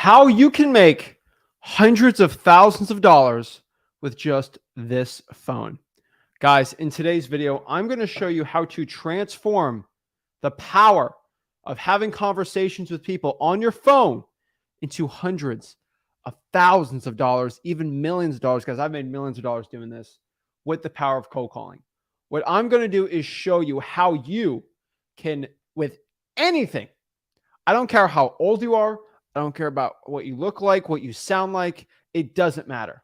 how you can make hundreds of thousands of dollars with just this phone. Guys, in today's video, I'm going to show you how to transform the power of having conversations with people on your phone into hundreds of thousands of dollars, even millions of dollars, guys. I've made millions of dollars doing this with the power of cold calling. What I'm going to do is show you how you can, with anything, I don't care how old you are, I don't care about what you look like, what you sound like, it doesn't matter.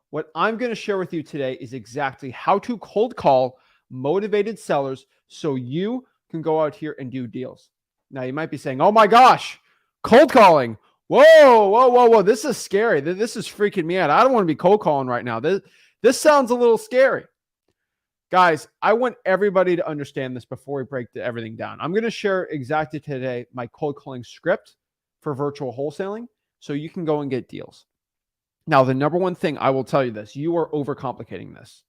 What I'm going to share with you today is exactly how to cold call motivated sellers so you can go out here and do deals. Now, you might be saying, oh my gosh, cold calling. Whoa. This is scary. This is freaking me out. I don't want to be cold calling right now. This sounds a little scary. Guys, I want everybody to understand this before we break everything down. I'm going to share exactly today my cold calling script for virtual wholesaling so you can go and get deals. Now, the number one thing I will tell you this, you are overcomplicating this.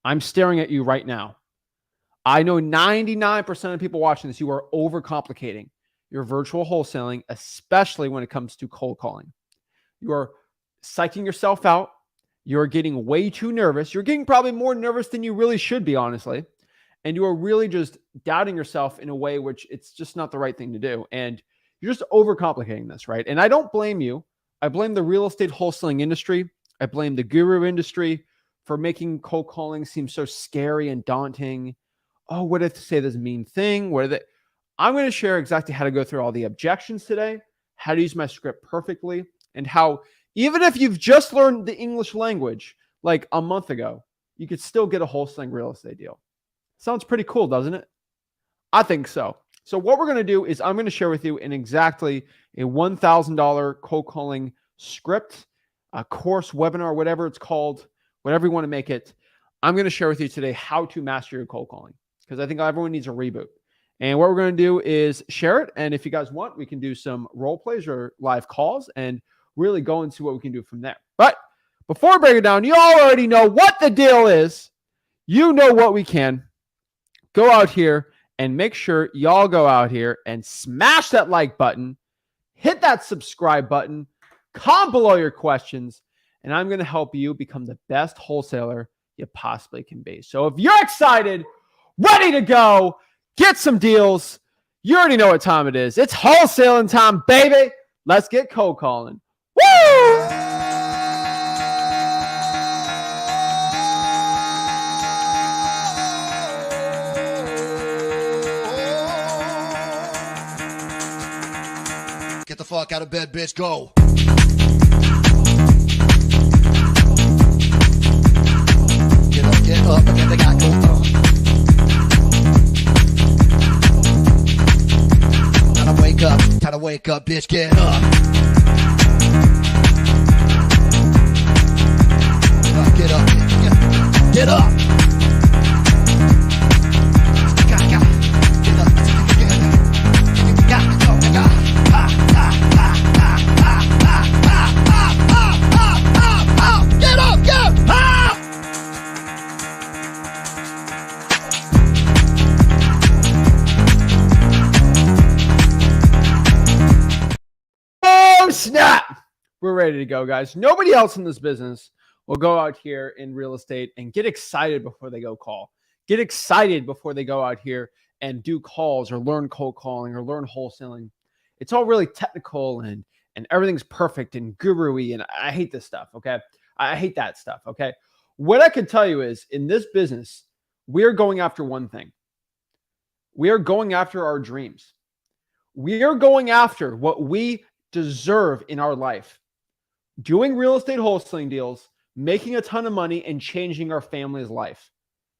I'm staring at you right now. I know 99% of people watching this, you are overcomplicating your virtual wholesaling, especially when it comes to cold calling. You are psyching yourself out. You're getting way too nervous. You're getting probably more nervous than you really should be, honestly. And you are really just doubting yourself in a way which it's just not the right thing to do. And you're just overcomplicating this, right? And I don't blame you. I blame the real estate wholesaling industry. I blame the guru industry for making cold calling seem so scary and daunting. Oh, what if they say this mean thing? What are they? I'm going to share exactly how to go through all the objections today, how to use my script perfectly, and how even if you've just learned the English language like a month ago, you could still get a wholesaling real estate deal. Sounds pretty cool, doesn't it? I think so. So what we're going to do is I'm going to share with you an exactly a $1,000 cold calling script, a course, webinar, whatever it's called, whatever you want to make it. I'm going to share with you today how to master your cold calling because I think everyone needs a reboot. And what we're going to do is share it. And if you guys want, we can do some role plays or live calls and really go into what we can do from there. But before I break it down, you all already know what the deal is. You know what we can. Go out here and make sure y'all go out here and smash that like button, hit that subscribe button, comment below your questions, and I'm going to help you become the best wholesaler you possibly can be. So if you're excited, ready to go, get some deals, you already know what time it is. It's wholesaling time, baby. Let's get cold calling. Woo! Get the fuck out of bed, bitch. Go. Get up, and get the guy go. Time to wake up, bitch. Get up. Get up. Get up. Snap! We're ready to go, guys. Nobody else in this business will go out here in real estate and get excited before they go call. Get excited before they go out here and do calls or learn cold calling or learn wholesaling. It's all really technical and everything's perfect and guru-y, and I hate this stuff, okay? I hate that stuff, okay? What I can tell you is in this business, we are going after one thing. We are going after our dreams. We are going after what we deserve in our life. Doing real estate wholesaling deals, making a ton of money, and changing our family's life.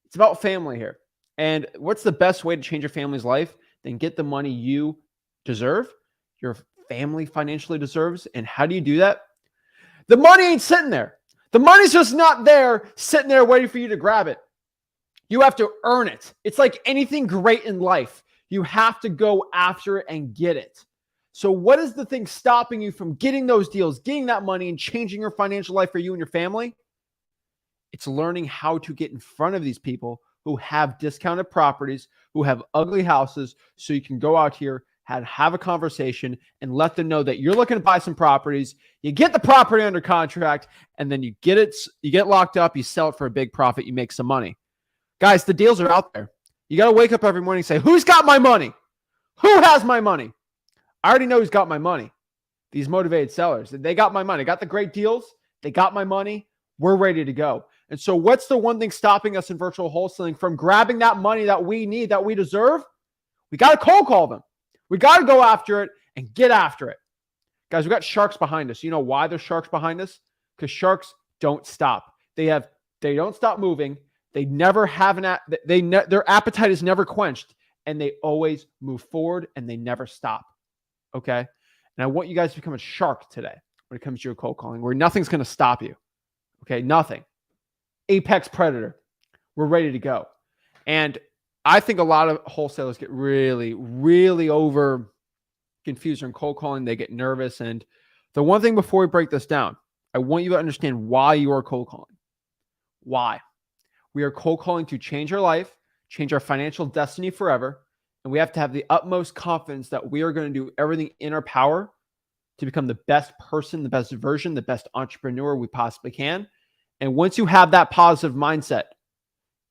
It's about family here. And what's the best way to change your family's life than get the money you deserve, your family financially deserves? And how do you do that? The money ain't sitting there. The money's just not there, sitting there waiting for you to grab it. You have to earn it. It's like anything great in life. You have to go after it and get it. So what is the thing stopping you from getting those deals, getting that money, and changing your financial life for you and your family? It's learning how to get in front of these people who have discounted properties, who have ugly houses, so you can go out here have a conversation and let them know that you're looking to buy some properties. You get the property under contract, and then you get locked up, you sell it for a big profit, you make some money. Guys, the deals are out there. You got to wake up every morning and say, who's got my money? Who has my money? I already know who's got my money. These motivated sellers, they got my money. Got the great deals. They got my money. We're ready to go. And so what's the one thing stopping us in virtual wholesaling from grabbing that money that we need, that we deserve? We got to cold call them. We got to go after it and get after it. Guys, we got sharks behind us. You know why there's sharks behind us? Because sharks don't stop. They don't stop moving. They never have their appetite is never quenched, and they always move forward and they never stop. Okay. And I want you guys to become a shark today when it comes to your cold calling, where nothing's going to stop you. Okay. Nothing. Apex predator. We're ready to go. And I think a lot of wholesalers get really, really over confused in cold calling. They get nervous. And the one thing before we break this down, I want you to understand why you are cold calling. Why? We are cold calling to change our life, change our financial destiny forever. And we have to have the utmost confidence that we are going to do everything in our power to become the best person, the best version, the best entrepreneur we possibly can. And once you have that positive mindset,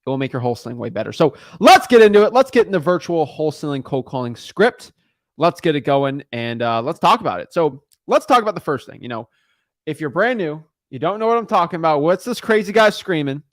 it will make your wholesaling way better. So let's get into it. Let's get in the virtual wholesaling cold calling script. Let's get it going and let's talk about it. So let's talk about the first thing. You know, if you're brand new, you don't know what I'm talking about. What's this crazy guy screaming?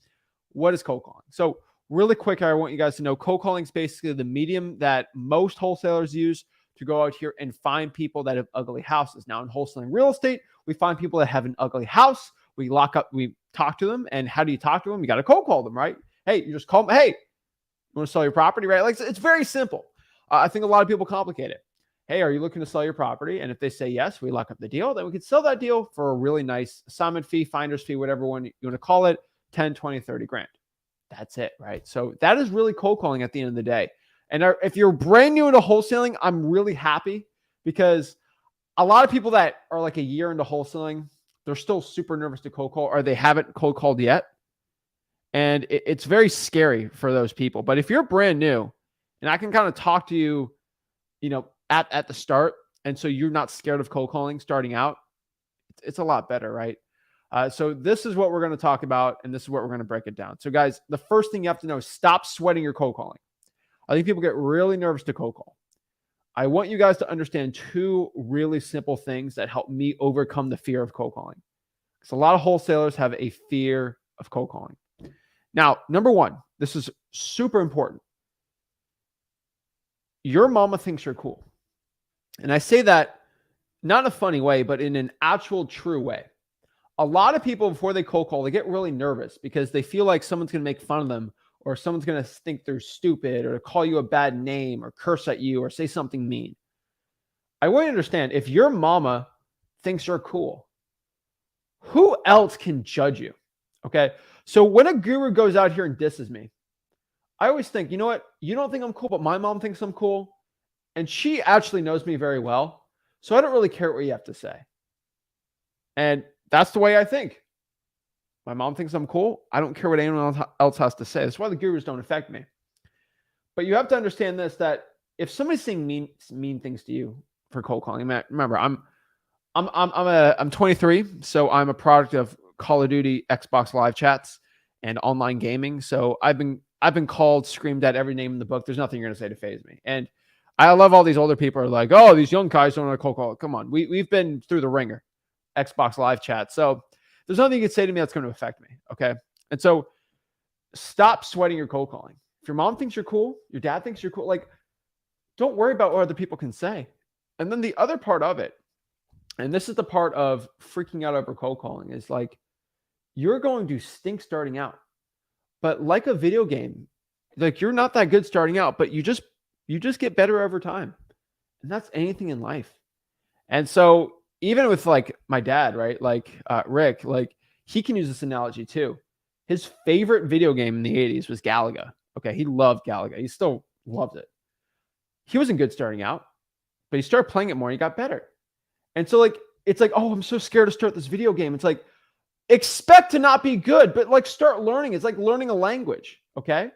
What is cold calling? So really quick, I want you guys to know cold calling is basically the medium that most wholesalers use to go out here and find people that have ugly houses. Now in wholesaling real estate, we find people that have an ugly house. We lock up, we talk to them. And how do you talk to them? You got to cold call them, right? Hey, you just call them. Hey, you want to sell your property, right? Like it's very simple. I think a lot of people complicate it. Hey, are you looking to sell your property? And if they say yes, we lock up the deal. Then we can sell that deal for a really nice assignment fee, finder's fee, whatever one you want to call it, 10, 20, 30 grand. That's it, right? So that is really cold calling at the end of the day. And if you're brand new into wholesaling, I'm really happy because a lot of people that are like a year into wholesaling, they're still super nervous to cold call or they haven't cold called yet. And it's very scary for those people. But if you're brand new and I can kind of talk to you, you know, at the start, and so you're not scared of cold calling starting out, it's a lot better, right? So this is what we're going to talk about, and this is what we're going to break it down. So guys, the first thing you have to know is stop sweating your cold calling. I think people get really nervous to cold call. I want you guys to understand two really simple things that help me overcome the fear of cold calling. Because a lot of wholesalers have a fear of cold calling. Now, number one, this is super important. Your mama thinks you're cool. And I say that not in a funny way, but in an actual true way. A lot of people, before they cold call, they get really nervous because they feel like someone's going to make fun of them or someone's going to think they're stupid or call you a bad name or curse at you or say something mean. I want you to understand, if your mama thinks you're cool, who else can judge you? Okay. So when a guru goes out here and disses me, I always think, you know what? You don't think I'm cool, but my mom thinks I'm cool. And she actually knows me very well. So I don't really care what you have to say. And that's the way I think. My mom thinks I'm cool. I don't care what anyone else has to say. That's why the gurus don't affect me. But you have to understand this, that if somebody's saying mean things to you for cold calling, remember, I'm 23, so I'm a product of Call of Duty, Xbox Live chats, and online gaming. So I've been called, screamed at every name in the book. There's nothing you're going to say to faze me. And I love all these older people are like, oh, these young guys don't know cold call. Come on. We've been through the ringer, Xbox Live chat. So there's nothing you can say to me that's going to affect me. Okay. And so stop sweating your cold calling. If your mom thinks you're cool, your dad thinks you're cool, like, don't worry about what other people can say. And then the other part of it, and this is the part of freaking out over cold calling, is like, you're going to stink starting out. But like a video game, like you're not that good starting out, but you just get better over time. And that's anything in life. And so even with like my dad, right? Like Rick, like he can use this analogy too. His favorite video game in the 80s was Galaga. Okay. He loved Galaga. He still loves it. He wasn't good starting out, but he started playing it more and he got better. And so like, it's like, oh, I'm so scared to start this video game. It's like, expect to not be good, but like start learning. It's like learning a language. Okay.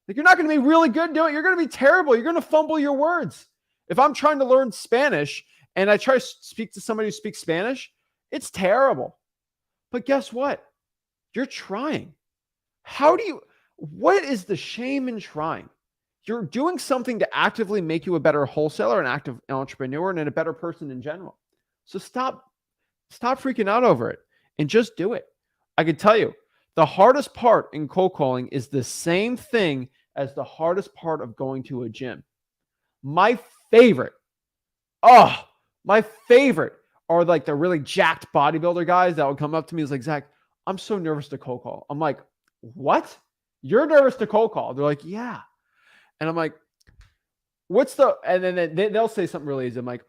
Like you're not going to be really good doing it. You're going to be terrible. You're going to fumble your words. If I'm trying to learn Spanish and I try to speak to somebody who speaks Spanish, it's terrible. But guess what? You're trying. What is the shame in trying? You're doing something to actively make you a better wholesaler, an active entrepreneur, and a better person in general. So stop freaking out over it and just do it. I can tell you, the hardest part in cold calling is the same thing as the hardest part of going to a gym. My favorite are like the really jacked bodybuilder guys that would come up to me and like, Zach, I'm so nervous to cold call. I'm like, what? You're nervous to cold call? They're like, yeah. And I'm like, and then they'll say something really easy. I'm like,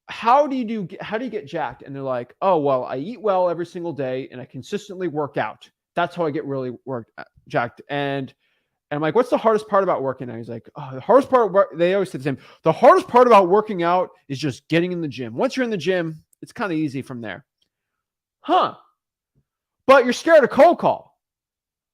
how do you get jacked? And they're like, oh, well, I eat well every single day and I consistently work out. That's how I get really jacked. And I'm like, what's the hardest part about working out? He's like, oh, the hardest part, they always say the same. The hardest part about working out is just getting in the gym. Once you're in the gym, it's kind of easy from there. Huh. But you're scared of cold call.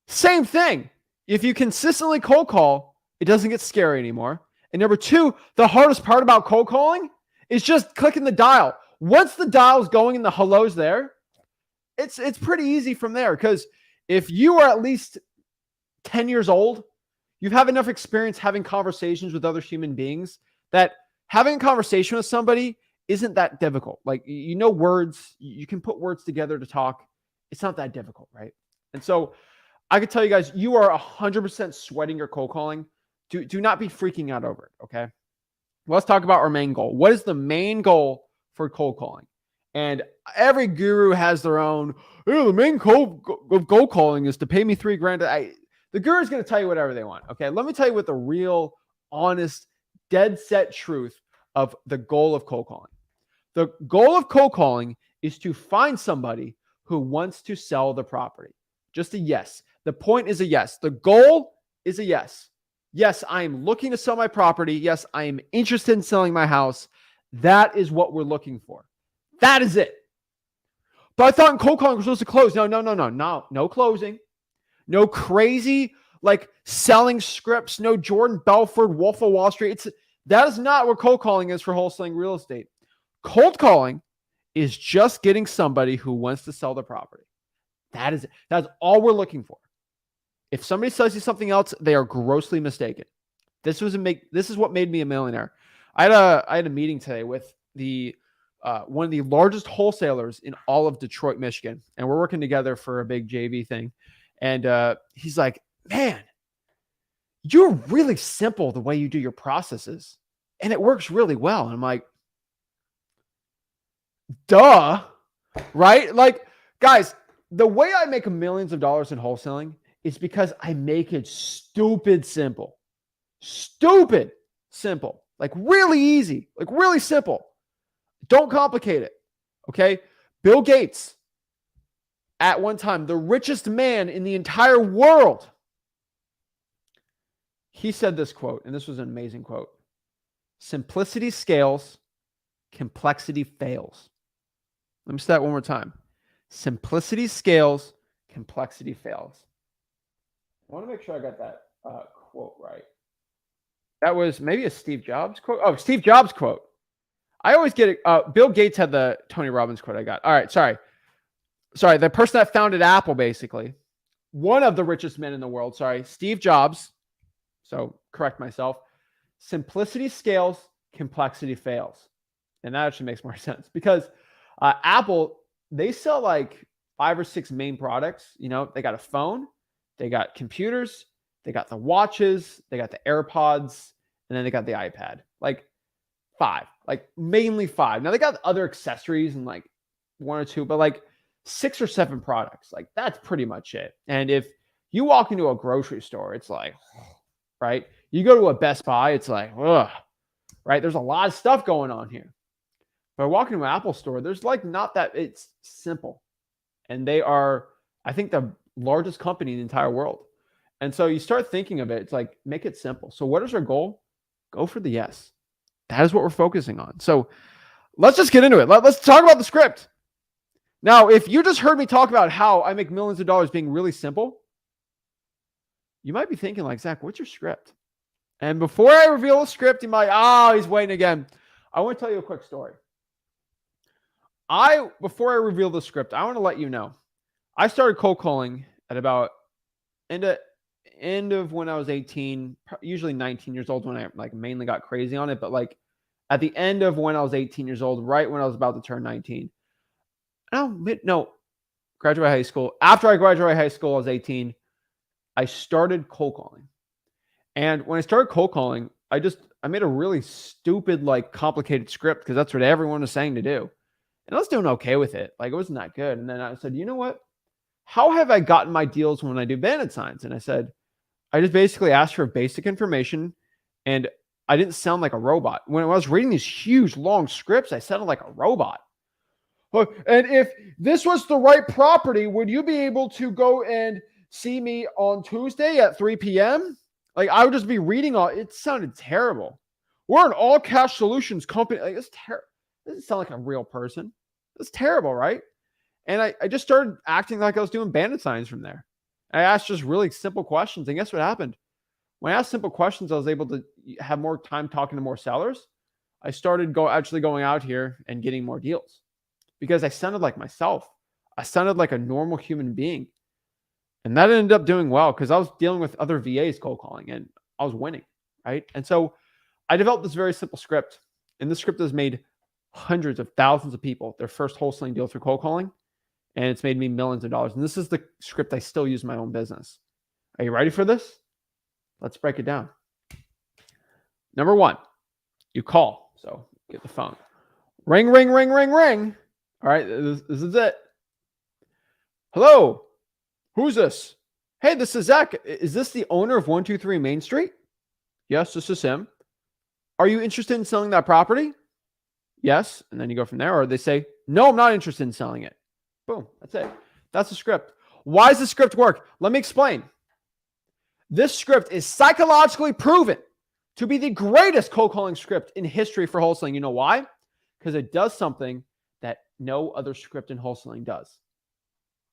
Same thing. If you consistently cold call, it doesn't get scary anymore. And number two, the hardest part about cold calling is just clicking the dial. Once the dial's going and the hello's there, it's pretty easy from there. Because if you are at least 10 years old, you have enough experience having conversations with other human beings that having a conversation with somebody isn't that difficult. Like, you know, words, you can put words together to talk. It's not that difficult, right? And so I could tell you guys, you are 100% sweating your cold calling. Do not be freaking out over it, okay? Let's talk about our main goal. What is the main goal for cold calling? And every guru has their own, the main goal of cold calling is to pay me $3,000. The guru is going to tell you whatever they want, okay? Let me tell you what the real, honest, dead set truth of the goal of cold calling. The goal of cold calling is to find somebody who wants to sell the property. Just a yes. The point is a yes. The goal is a yes. Yes, I am looking to sell my property. Yes, I am interested in selling my house. That is what we're looking for. That is it. But I thought in cold calling we're supposed to close. No closing. No crazy like selling scripts. No Jordan Belfort, Wolf of Wall Street. That is not what cold calling is for wholesaling real estate. Cold calling is just getting somebody who wants to sell the property. That is it. That's all we're looking for. If somebody sells you something else, they are grossly mistaken. This is what made me a millionaire. I had a meeting today with the one of the largest wholesalers in all of Detroit, Michigan, and we're working together for a big JV thing. And he's like, man, you're really simple the way you do your processes, and it works really well. And I'm like, duh, right? Like, guys, the way I make millions of dollars in wholesaling is because I make it stupid simple, like really easy, like really simple. Don't complicate it. Okay. Bill Gates, at one time, the richest man in the entire world, he said this quote, and this was an amazing quote: simplicity scales, complexity fails. Let me say that one more time. Simplicity scales, complexity fails. I want to make sure I got that quote right. That was maybe a Steve Jobs quote. Oh, Steve Jobs quote. I always get it. Bill Gates had the Tony Robbins quote I got. All right, sorry. The person that founded Apple, basically. One of the richest men in the world. Sorry, Steve Jobs. So correct myself. Simplicity scales, complexity fails. And that actually makes more sense because Apple, they sell like 5 or 6 main products. You know, they got a phone, they got computers, they got the watches, they got the AirPods, and then they got the iPad. Like 5, like mainly 5. Now they got other accessories and like 1 or 2, but like 6 or 7 products. Like that's pretty much it. And if you walk into a grocery store, it's like, right? You go to a Best Buy, it's like, ugh, right? There's a lot of stuff going on here. But walking to an Apple store, there's like not that, it's simple. And they are, I think, the largest company in the entire world. And so you start thinking of it, it's like, make it simple. So what is our goal? Go for the yes. That is what we're focusing on. So let's just get into it. Let's talk about the script. Now, if you just heard me talk about how I make millions of dollars being really simple, you might be thinking like, Zach, what's your script? And before I reveal the script, you might, oh, he's waiting again. I want to tell you a quick story. Before I reveal the script, I want to let you know, I started cold calling at about end of when I was 18, usually 19 years old when I like mainly got crazy on it. But like at the end of when I was 18 years old, right when I was about to turn 19. No, graduate high school. After I graduated high school, I was 18. I started cold calling. And when I started cold calling, I made a really stupid, like complicated script because that's what everyone was saying to do. And I was doing okay with it. Like it wasn't that good. And then I said, you know what? How have I gotten my deals when I do bandit signs? And I said, I just basically asked for basic information and I didn't sound like a robot. When I was reading these huge, long scripts, I sounded like a robot. And if this was the right property, would you be able to go and see me on Tuesday at 3 p.m.? Like I would just be reading all. It sounded terrible. We're an all cash solutions company. Like it's terrible. It doesn't sound like a real person. It's terrible, right? And I just started acting like I was doing bandit signs from there. I asked just really simple questions. And guess what happened? When I asked simple questions, I was able to have more time talking to more sellers. I started actually going out here and getting more deals because I sounded like myself. I sounded like a normal human being. And that ended up doing well because I was dealing with other VAs cold calling and I was winning, right? And so I developed this very simple script. And this script has made hundreds of thousands of people their first wholesaling deal through cold calling. And it's made me millions of dollars. And this is the script I still use in my own business. Are you ready for this? Let's break it down. Number one, you call. So get the phone. Ring, ring, ring, ring, ring. All right, this is it. Hello. Who's this? Hey, this is Zach. Is this the owner of 123 Main Street? Yes, this is him. Are you interested in selling that property? Yes. And then you go from there. Or they say, no, I'm not interested in selling it. Boom. That's it. That's the script. Why does the script work? Let me explain. This script is psychologically proven to be the greatest cold calling script in history for wholesaling. You know why? Because it does something that no other script in wholesaling does.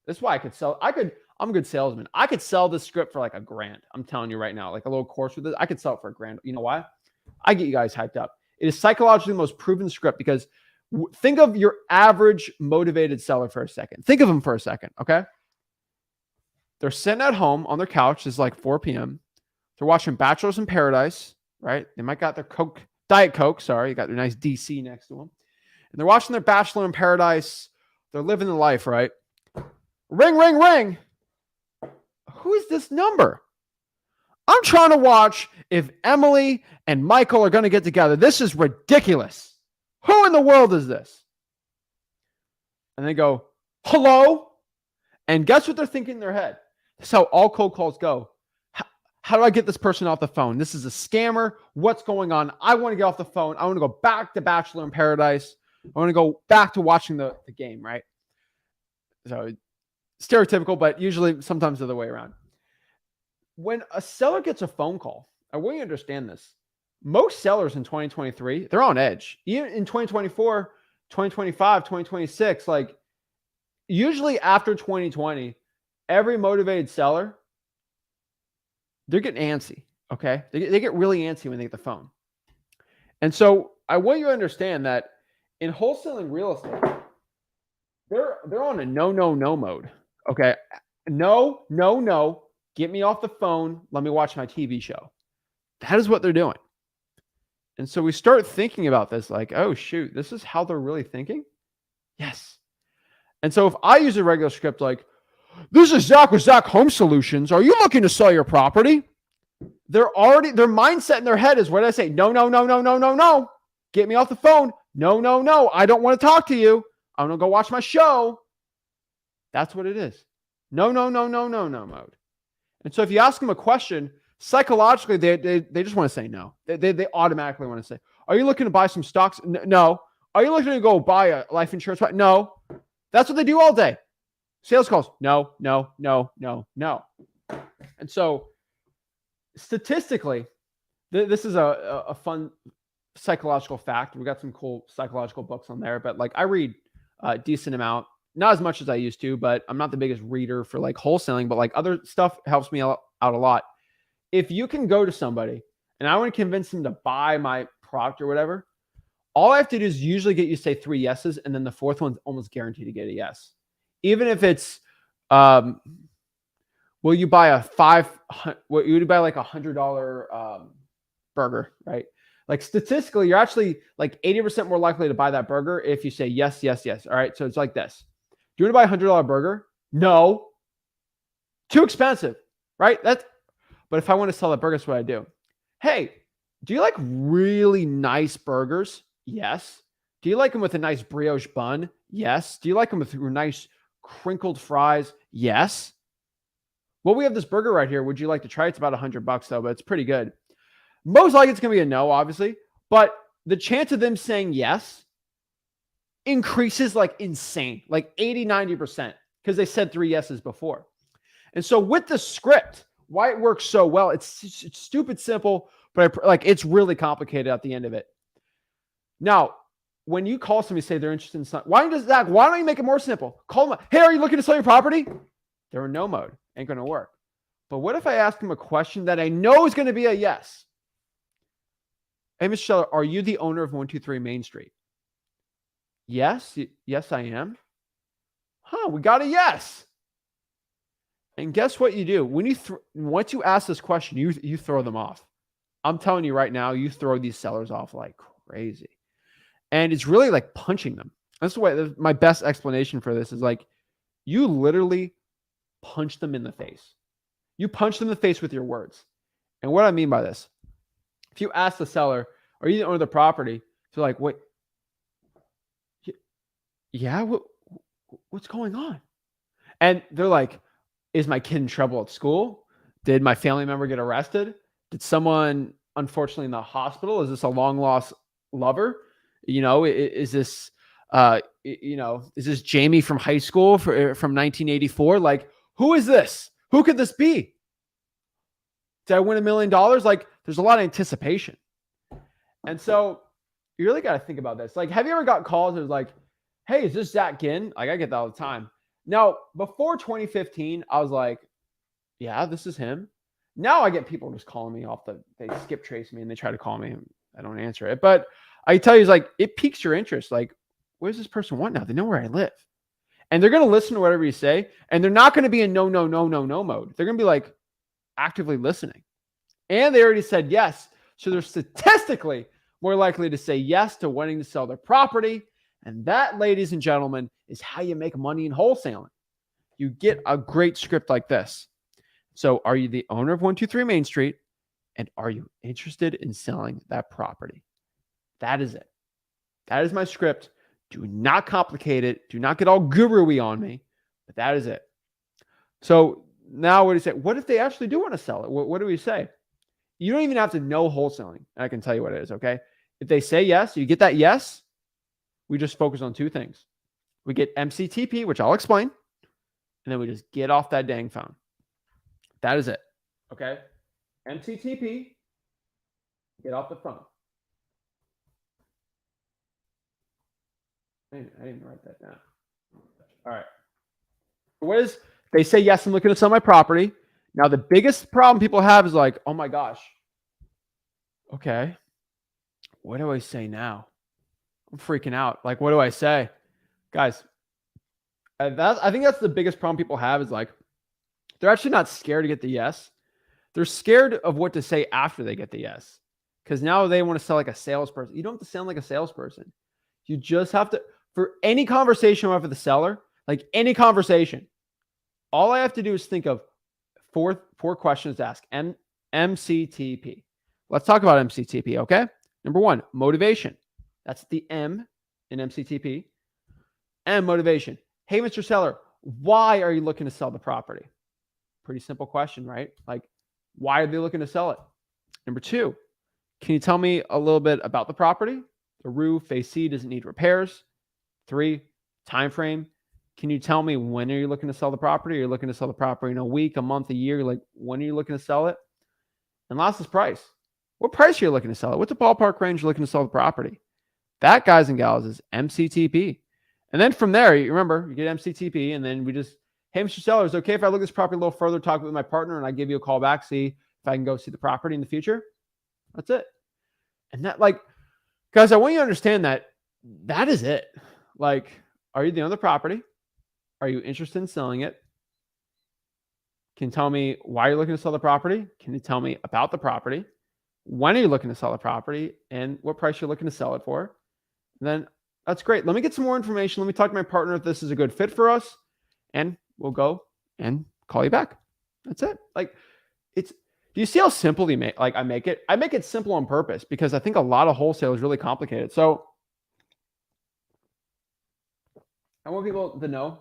That's why I'm a good salesman. I could sell this script for like $1,000. I'm telling you right now, like a little course with this, I could sell it for $1,000. You know why? I get you guys hyped up. It is psychologically the most proven script because think of your average motivated seller for a second. Think of them for a second, okay? They're sitting at home on their couch. It's like 4 p.m. They're watching Bachelors in Paradise, right? They might got their Diet Coke, sorry. You got their nice DC next to them. And they're watching their Bachelor in Paradise. They're living the life, right? Ring, ring, ring. Who is this number? I'm trying to watch if Emily and Michael are going to get together. This is ridiculous. Who in the world is this? And they go, hello? And guess what they're thinking in their head? That's how all cold calls go. How do I get this person off the phone? This is a scammer. What's going on? I want to get off the phone. I want to go back to Bachelor in Paradise. I want to go back to watching the game, right? So stereotypical, but usually sometimes the other way around. When a seller gets a phone call, I want you to understand this. Most sellers in 2023, they're on edge. Even in 2024, 2025, 2026, like usually after 2020, every motivated seller, they're getting antsy, okay? They get really antsy when they get the phone. And so I want you to understand that in wholesaling real estate, they're on a no mode, okay? No. Get me off the phone. Let me watch my TV show. That is what they're doing. And so we start thinking about this like, oh, shoot, this is how they're really thinking? Yes. And so if I use a regular script like, this is Zach with Zach Home Solutions. Are you looking to sell your property? Their mindset in their head is, what did I say? No. Get me off the phone. No. I don't want to talk to you. I'm going to go watch my show. That's what it is. No mode. And so if you ask them a question, psychologically, they just want to say no. They automatically want to say, are you looking to buy some stocks? No. Are you looking to go buy a life insurance? No. That's what they do all day. Sales calls. No. And so statistically, this is a fun psychological fact. We got some cool psychological books on there, but like I read a decent amount, not as much as I used to, but I'm not the biggest reader for like wholesaling, but like other stuff helps me out a lot. If you can go to somebody and I want to convince them to buy my product or whatever, all I have to do is usually get you to say 3 yeses, and then the fourth one's almost guaranteed to get a yes. Even if it's, will you buy like $100 burger, right? Like statistically, you're actually like 80% more likely to buy that burger if you say yes, yes, yes. All right. So it's like this. Do you want to buy a $100 burger? No. Too expensive, right? But if I want to sell that burger, that's what I do. Hey, do you like really nice burgers? Yes. Do you like them with a nice brioche bun? Yes. Do you like them with nice crinkled fries? Yes. Well, we have this burger right here. Would you like to try it? It's about $100 though, but it's pretty good. Most likely it's going to be a no, obviously, but the chance of them saying yes increases like insane, like 80, 90%, because they said 3 yeses before. And so with the script, why it works so well, it's stupid simple, but it's really complicated at the end of it. Now, when you call somebody, say they're interested in something, why don't you make it more simple? Call them, hey, are you looking to sell your property? They're in no mode. Ain't going to work. But what if I ask them a question that I know is going to be a yes? Hey, Mr. Seller, are you the owner of 123 Main Street? Yes. Yes, I am. Huh, we got a yes. And guess what you do? When once you ask this question, you throw them off. I'm telling you right now, you throw these sellers off like crazy. And it's really like punching them. That's the way, my best explanation for this is like, you literally punch them in the face. You punch them in the face with your words. And what I mean by this, if you ask the seller, are you the owner of the property? They're like, wait, yeah, what's going on? And they're like, is my kid in trouble at school? Did my family member get arrested? Did someone, unfortunately, in the hospital? Is this a long lost lover? Is this, is this Jamie from high school from 1984? Like, who is this? Who could this be? Did I win $1 million? Like, there's a lot of anticipation. And so you really got to think about this. Like, have you ever got calls that was like, hey, is this Zach Ginn? Like, I get that all the time. Now, before 2015, I was like, yeah, this is him. Now I get people just calling me they skip trace me and they try to call me. I don't answer it. But I tell you, it's like, it piques your interest. Like, what does this person want now? They know where I live. And they're going to listen to whatever you say. And they're not going to be in no mode. They're going to be like actively listening. And they already said yes. So they're statistically more likely to say yes to wanting to sell their property. And that, ladies and gentlemen, is how you make money in wholesaling. You get a great script like this. So are you the owner of 123 Main Street? And are you interested in selling that property? That is it. That is my script. Do not complicate it. Do not get all guru-y on me. But that is it. So now what do you say? What if they actually do want to sell it? What do we say? You don't even have to know wholesaling. I can tell you what it is, okay? If they say yes, you get that yes. We just focus on 2 things. We get MCTP, which I'll explain, and then we just get off that dang phone. That is it, okay? MCTP, get off the phone. I didn't write that down. All right. They say, yes, I'm looking to sell my property. Now, the biggest problem people have is like, oh my gosh, okay, what do I say now? I'm freaking out. Like, what do I say? Guys, I think that's the biggest problem people have is like, they're actually not scared to get the yes. They're scared of what to say after they get the yes. Because now they want to sell like a salesperson. You don't have to sound like a salesperson. You just have to, for any conversation with the seller, like any conversation, all I have to do is think of four questions to ask. MCTP. Let's talk about MCTP, okay? Number 1, motivation. That's the M in MCTP. M, motivation. Hey, Mr. Seller, why are you looking to sell the property? Pretty simple question, right? Like, why are they looking to sell it? Number 2, can you tell me a little bit about the property? The roof, AC, doesn't need repairs. 3, time frame. Can you tell me when are you looking to sell the property? Are you looking to sell the property in a week, a month, a year? Like, when are you looking to sell it? And last is price. What price are you looking to sell it? What's the ballpark range you're looking to sell the property? That, guys and gals, is MCTP. And then from there, you remember, you get MCTP, and then we just, hey, Mr. Seller, is it okay if I look at this property a little further, talk with my partner, and I give you a call back, see if I can go see the property in the future? That's it. And that, like, guys, I want you to understand that that is it. Like, are you the owner of the property? Are you interested in selling it? Can you tell me why you're looking to sell the property? Can you tell me about the property? When are you looking to sell the property and what price you're looking to sell it for? And then that's great. Let me get some more information. Let me talk to my partner if this is a good fit for us, and we'll go and call you back. That's it. Like, it's, do you see how simple you make? Like, I make it simple on purpose because I think a lot of wholesale is really complicated. So I want people to know.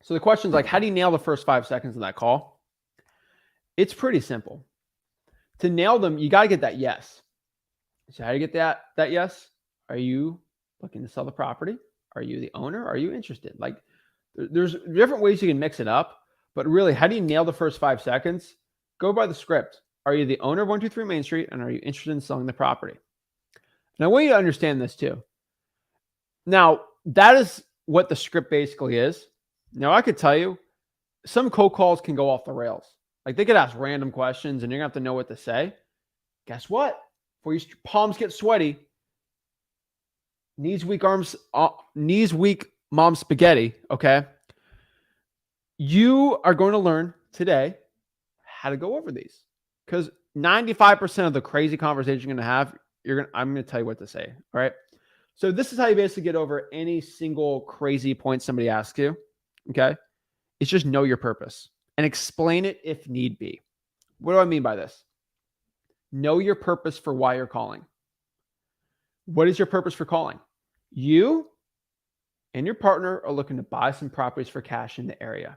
So the question is like, how do you nail the first 5 seconds of that call? It's pretty simple. To nail them, you got to get that yes. So how do you get that yes? Are you looking to sell the property? Are you the owner? Are you interested? Like, there's different ways you can mix it up, but really, how do you nail the first 5 seconds? Go by the script. Are you the owner of 123 Main Street, and are you interested in selling the property? And I want you to understand this too. Now, that is what the script basically is. Now, I could tell you, some cold calls can go off the rails. Like, they could ask random questions, and you're going to have to know what to say. Guess what? Before your palms get sweaty, knees weak, mom spaghetti, okay? You are going to learn today how to go over these, because 95% of the crazy conversation you're going to have, I'm going to tell you what to say, all right? So this is how you basically get over any single crazy point somebody asks you, okay? It's just know your purpose and explain it if need be. What do I mean by this? Know your purpose for why you're calling. What is your purpose for calling? You and your partner are looking to buy some properties for cash in the area.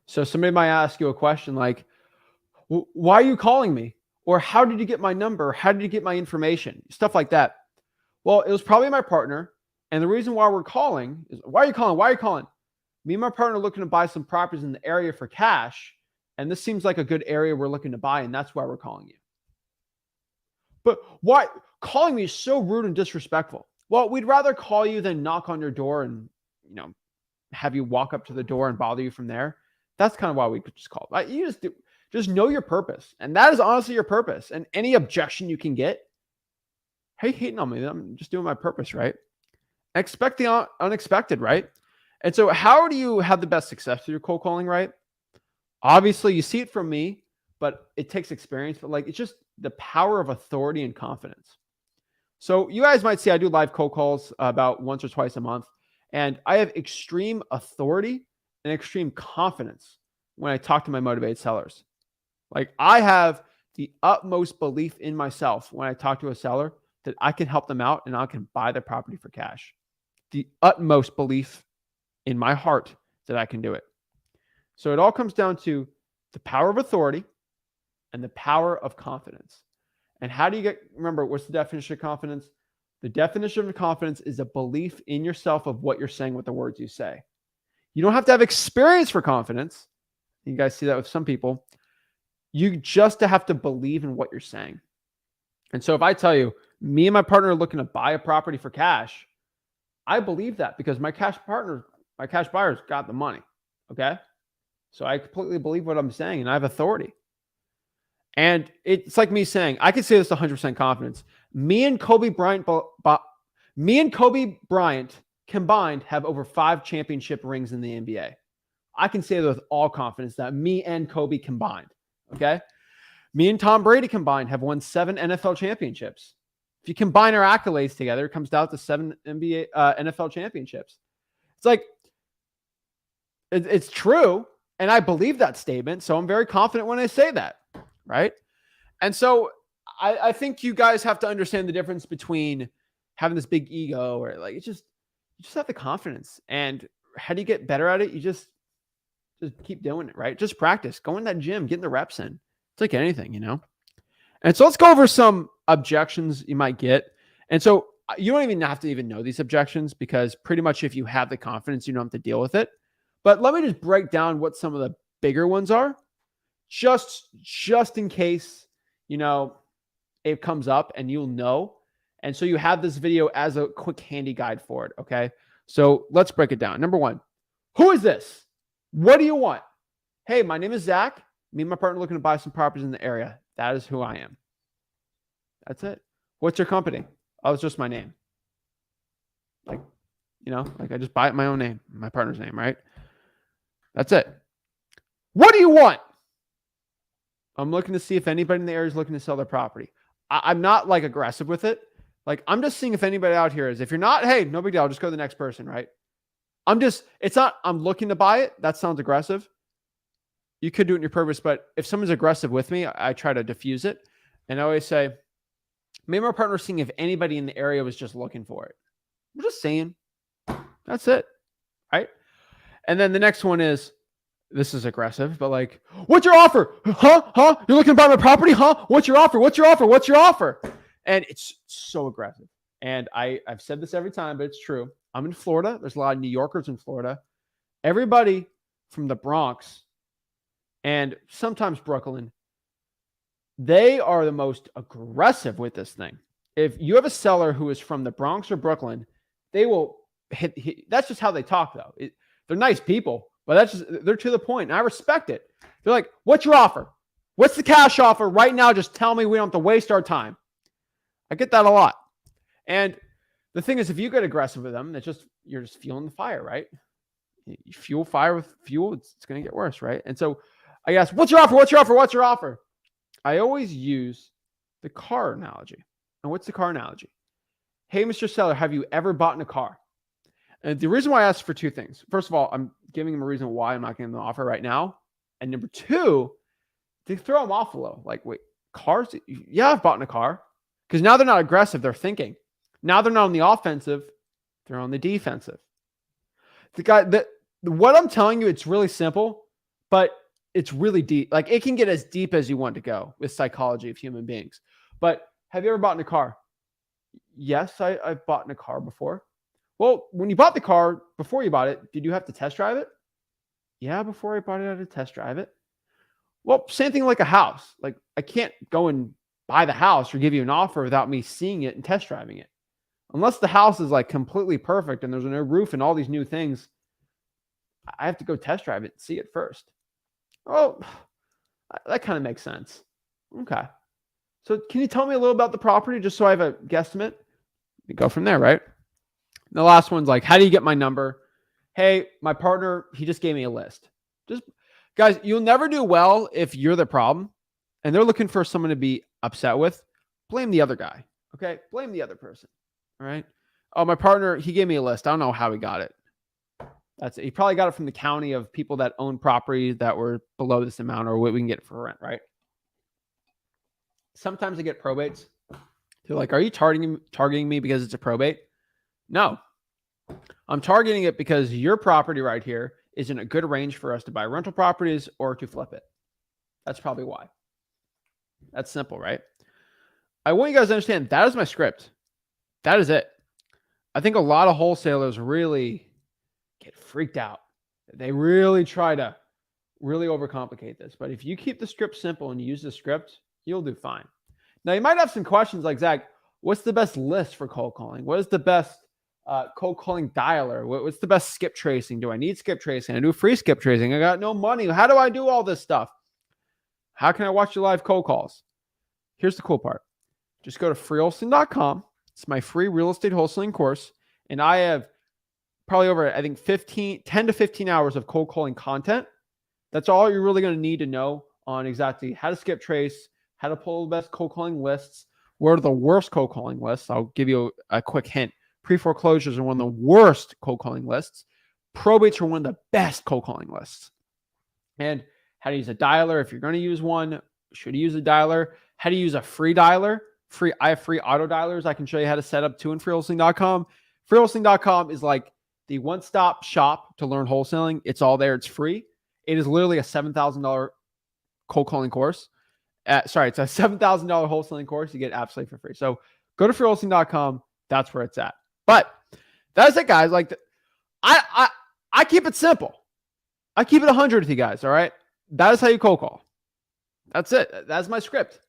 So somebody might ask you a question like, why are you calling me? Or how did you get my number? How did you get my information? Stuff like that. Well, it was probably my partner. And the reason why we're calling is, why are you calling? Why are you calling? Me and my partner are looking to buy some properties in the area for cash. And this seems like a good area we're looking to buy. And that's why we're calling you. But why? Calling me is so rude and disrespectful. Well, we'd rather call you than knock on your door and, have you walk up to the door and bother you from there. That's kind of why we could just call. Like, you just know your purpose. And that is honestly your purpose. And any objection you can get, hey, hating on me, I'm just doing my purpose, right? Expect the unexpected, right? And so how do you have the best success with your cold calling, right? Obviously, you see it from me, but it takes experience. But like, it's just the power of authority and confidence. So you guys might see I do live cold calls about once or twice a month. And I have extreme authority and extreme confidence when I talk to my motivated sellers. Like, I have the utmost belief in myself when I talk to a seller that I can help them out and I can buy their property for cash. The utmost belief in my heart that I can do it. So it all comes down to the power of authority and the power of confidence. And how do you remember, what's the definition of confidence? The definition of confidence is a belief in yourself of what you're saying with the words you say. You don't have to have experience for confidence. You guys see that with some people. You just have to believe in what you're saying. And so if I tell you, me and my partner are looking to buy a property for cash, I believe that because my cash buyer's got the money. Okay. So I completely believe what I'm saying and I have authority. And it's like me saying, I could say this 100% confidence. Me and Kobe Bryant combined have over 5 championship rings in the NBA. I can say that with all confidence that me and Kobe combined. Okay. Me and Tom Brady combined have won 7 NFL championships. If you combine our accolades together, it comes down to 7 NFL championships. It's like, it's true. And I believe that statement. So I'm very confident when I say that. Right. And so I think you guys have to understand the difference between having this big ego or like, you just have the confidence. And how do you get better at it? You just keep doing it, right? Just practice, go in that gym, getting the reps in. It's like anything, And so let's go over some objections you might get. And so you don't even have to even know these objections because pretty much if you have the confidence, you don't have to deal with it. But let me just break down what some of the bigger ones are. Just in case, it comes up and you'll know. And so you have this video as a quick handy guide for it. Okay. So let's break it down. Number 1, who is this? What do you want? Hey, my name is Zach. Me and my partner looking to buy some properties in the area. That is who I am. That's it. What's your company? Oh, it's just my name. Like, like I just buy it my own name, my partner's name, right? That's it. What do you want? I'm looking to see if anybody in the area is looking to sell their property. I'm not like aggressive with it. Like, I'm just seeing if anybody out here is. If you're not, hey, no big deal. I'll just go to the next person, right? It's not, I'm looking to buy it. That sounds aggressive. You could do it in your purpose, but if someone's aggressive with me, I try to diffuse it. And I always say, maybe my partner's seeing if anybody in the area was just looking for it. I'm just saying. That's it. Right? And then the next one is, this is aggressive, but like, what's your offer? Huh? You're looking to buy my property? Huh? What's your offer? What's your offer? What's your offer? And it's so aggressive. And I've said this every time, but it's true. I'm in Florida. There's a lot of New Yorkers in Florida. Everybody from the Bronx and sometimes Brooklyn, they are the most aggressive with this thing. If you have a seller who is from the Bronx or Brooklyn, they will hit that's just how they talk, though. They're nice people, but they're to the point, and I respect it. They're like, what's your offer? What's the cash offer right now? Just tell me, we don't have to waste our time. I get that a lot. And the thing is, if you get aggressive with them, you're just fueling the fire, right? You fuel fire with fuel, it's going to get worse, right? And so I ask, what's your offer? What's your offer? What's your offer? I always use the car analogy. And what's the car analogy? Hey, Mr. Seller, have you ever bought in a car? And the reason why I asked for two things. First of all, I'm giving him a reason why I'm not getting the offer right now. And number two, to throw them off a little. Like, wait, cars? Yeah, I've bought in a car. Because now they're not aggressive. They're thinking. Now they're not on the offensive. They're on the defensive. What I'm telling you, it's really simple, but it's really deep. Like, it can get as deep as you want to go with psychology of human beings. But have you ever bought in a car? Yes, I've bought in a car before. Well, when you bought the car, before you bought it, did you have to test drive it? Yeah, before I bought it, I had to test drive it. Well, same thing like a house. Like, I can't go and buy the house or give you an offer without me seeing it and test driving it. Unless the house is like completely perfect and there's a new roof and all these new things, I have to go test drive it and see it first. Oh, that kind of makes sense. Okay. So can you tell me a little about the property just so I have a guesstimate? We go from there, right? And the last one's like, how do you get my number? Hey, my partner, he just gave me a list. Just guys, you'll never do well if you're the problem and they're looking for someone to be upset with. Blame the other guy. Okay. Blame the other person. All right. Oh, my partner, he gave me a list. I don't know how he got it. That's it. He probably got it from the county of people that own property that were below this amount or what we can get for rent, right? Sometimes I get probates. They're like, are you targeting me because it's a probate? No. I'm targeting it because your property right here is in a good range for us to buy rental properties or to flip it. That's probably why. That's simple, right? I want you guys to understand that is my script. That is it. I think a lot of wholesalers really get freaked out. They really try to really overcomplicate this. But if you keep the script simple and you use the script, you'll do fine. Now, you might have some questions like, Zach, what's the best list for cold calling? What is the best cold calling dialer? What's the best skip tracing? Do I need skip tracing? I do free skip tracing. I got no money. How do I do all this stuff? How can I watch your live cold calls? Here's the cool part. Just go to freewholesaling.com. It's my free real estate wholesaling course. And I have probably over, I think, 10 to 15 hours of cold calling content. That's all you're really going to need to know on exactly how to skip trace, how to pull the best cold calling lists, where are the worst cold calling lists. I'll give you a quick hint. Pre-foreclosures are one of the worst cold calling lists. Probates are one of the best cold calling lists. And how to use a dialer. If you're going to use one, should you use a dialer? How to use a free dialer. I have free auto dialers. I can show you how to set up too in freewholesaling.com. Freewholesaling.com is like the one-stop shop to learn wholesaling. It's all there. It's free. It is literally a $7,000 cold calling course. It's a $7,000 wholesaling course. You get absolutely for free. So go to freewholesaling.com. That's where it's at. But that's it, guys. Like, I keep it simple. I keep it 100 with you guys. All right. That is how you cold call. That's it. That's my script. If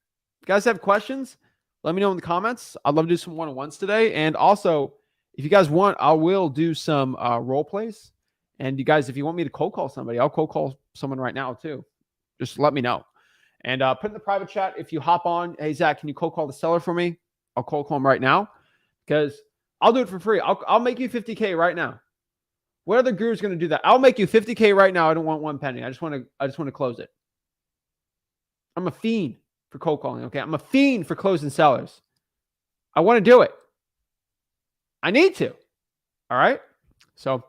you guys have questions, let me know in the comments. I'd love to do some one-on-ones today. And also, if you guys want, I will do some role plays. And you guys, if you want me to cold call somebody, I'll cold call someone right now too. Just let me know. And put in the private chat if you hop on. Hey, Zach, can you cold call the seller for me? I'll cold call him right now because I'll do it for free. I'll make you 50K right now. What other guru is going to do that? I'll make you 50K right now. I don't want one penny. I just want to close it. I'm a fiend for cold calling. Okay. I'm a fiend for closing sellers. I want to do it. I need to. All right. So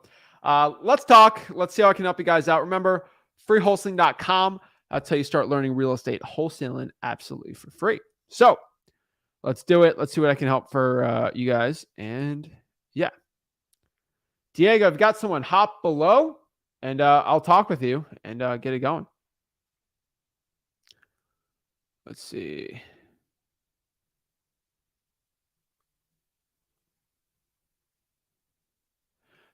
let's talk. Let's see how I can help you guys out. Remember, freewholesaling.com. That's how you start learning real estate wholesaling absolutely for free. So let's do it. Let's see what I can help for you guys. And yeah. Diego, I've got someone. Hop below and I'll talk with you and get it going. Let's see.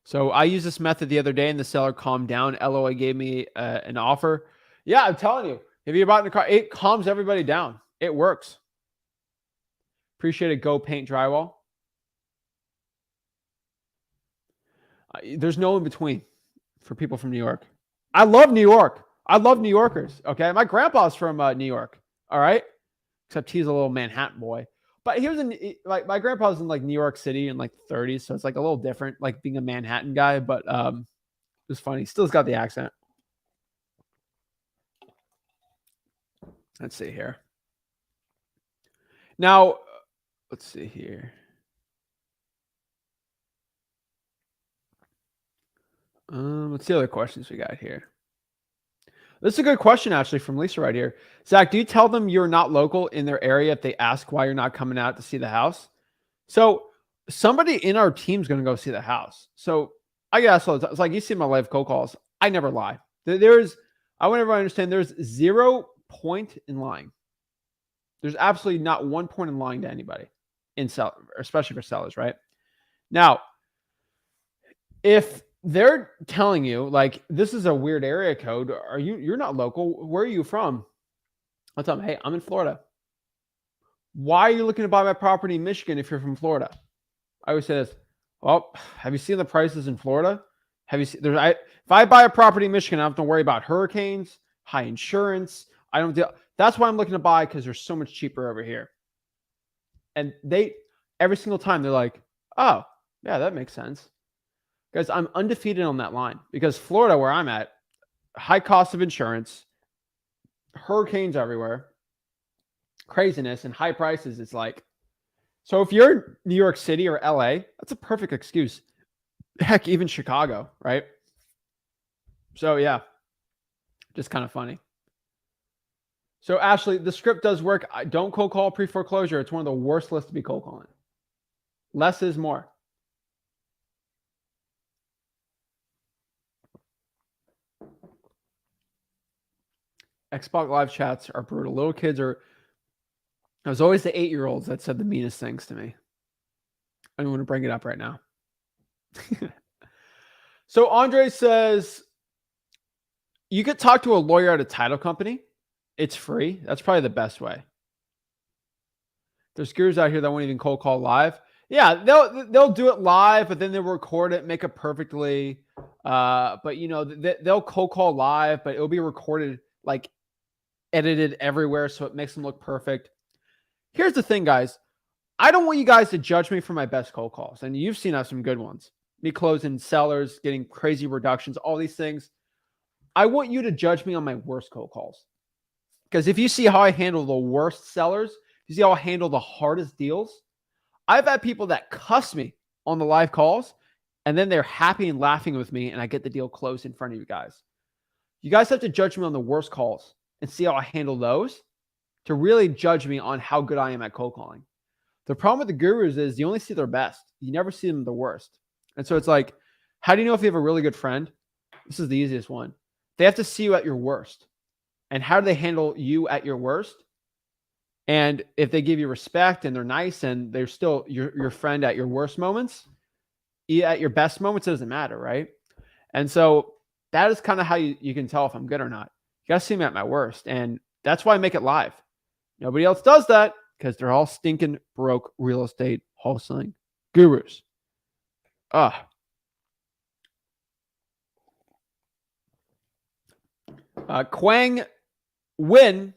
So I used this method the other day and the seller calmed down. LOI gave me an offer. Yeah, I'm telling you, if you're bought in the car, it calms everybody down. It works. Appreciate it. Go paint drywall. There's no in between for people from New York. I love New York. I love New Yorkers. Okay. My grandpa's from New York. All right. Except he's a little Manhattan boy. But he was in like my grandpa's in like New York City in like the 30s. So it's like a little different, like being a Manhattan guy, but it was funny. Still's got the accent. Let's see here. Now, let's see here. Let's see other questions we got here. This is a good question, actually, from Lisa right here. Zach, do you tell them you're not local in their area if they ask why you're not coming out to see the house? So somebody in our team is going to go see the house. So I guess it's like you see my live cold calls. I never lie. I want everyone to understand there's 0 point in lying. There's absolutely not 1 point in lying to anybody in sell, especially for sellers, right? Now, if they're telling you like this is a weird area code, you're not local, where are you from? I'll tell them, hey, I'm in Florida. Why are you looking to buy my property in Michigan if you're from Florida? I always say this. Well, have you seen the prices in Florida? Have you seen if I buy a property in Michigan, I don't have to worry about hurricanes, high insurance. I don't deal. That's why I'm looking to buy, because they're so much cheaper over here. And every single time they're like, oh, yeah, that makes sense. Guys, I'm undefeated on that line because Florida, where I'm at, high cost of insurance, hurricanes everywhere, craziness, and high prices. It's like, so if you're in New York City or LA, that's a perfect excuse. Heck, even Chicago, right? So yeah, just kind of funny. So Ashley, the script does work. I don't cold call pre-foreclosure. It's one of the worst lists to be cold calling. Less is more. Xbox Live chats are brutal. Little kids are. It was always the 8-year-olds that said the meanest things to me. I don't want to bring it up right now. So Andre says, you could talk to a lawyer at a title company. It's free. That's probably the best way. There's gurus out here that won't even cold call live. Yeah, they'll do it live, but then they'll record it, make it perfectly. But you know, they'll cold call live, but it'll be recorded, like edited everywhere, so it makes them look perfect. Here's the thing, guys. I don't want you guys to judge me for my best cold calls, and you've seen us some good ones. Me closing sellers, getting crazy reductions, all these things. I want you to judge me on my worst cold calls. Because if you see how I handle the worst sellers, you see how I handle the hardest deals. I've had people that cuss me on the live calls, and then they're happy and laughing with me, and I get the deal closed in front of you guys. You guys have to judge me on the worst calls and see how I handle those to really judge me on how good I am at cold calling. The problem with the gurus is you only see their best. You never see them the worst. And so it's like, how do you know if you have a really good friend? This is the easiest one. They have to see you at your worst. And how do they handle you at your worst? And if they give you respect and they're nice and they're still your friend at your worst moments, at your best moments, it doesn't matter, right? And so that is kind of how you can tell if I'm good or not. You got to see me at my worst. And that's why I make it live. Nobody else does that because they're all stinking broke real estate wholesaling gurus. Quang Win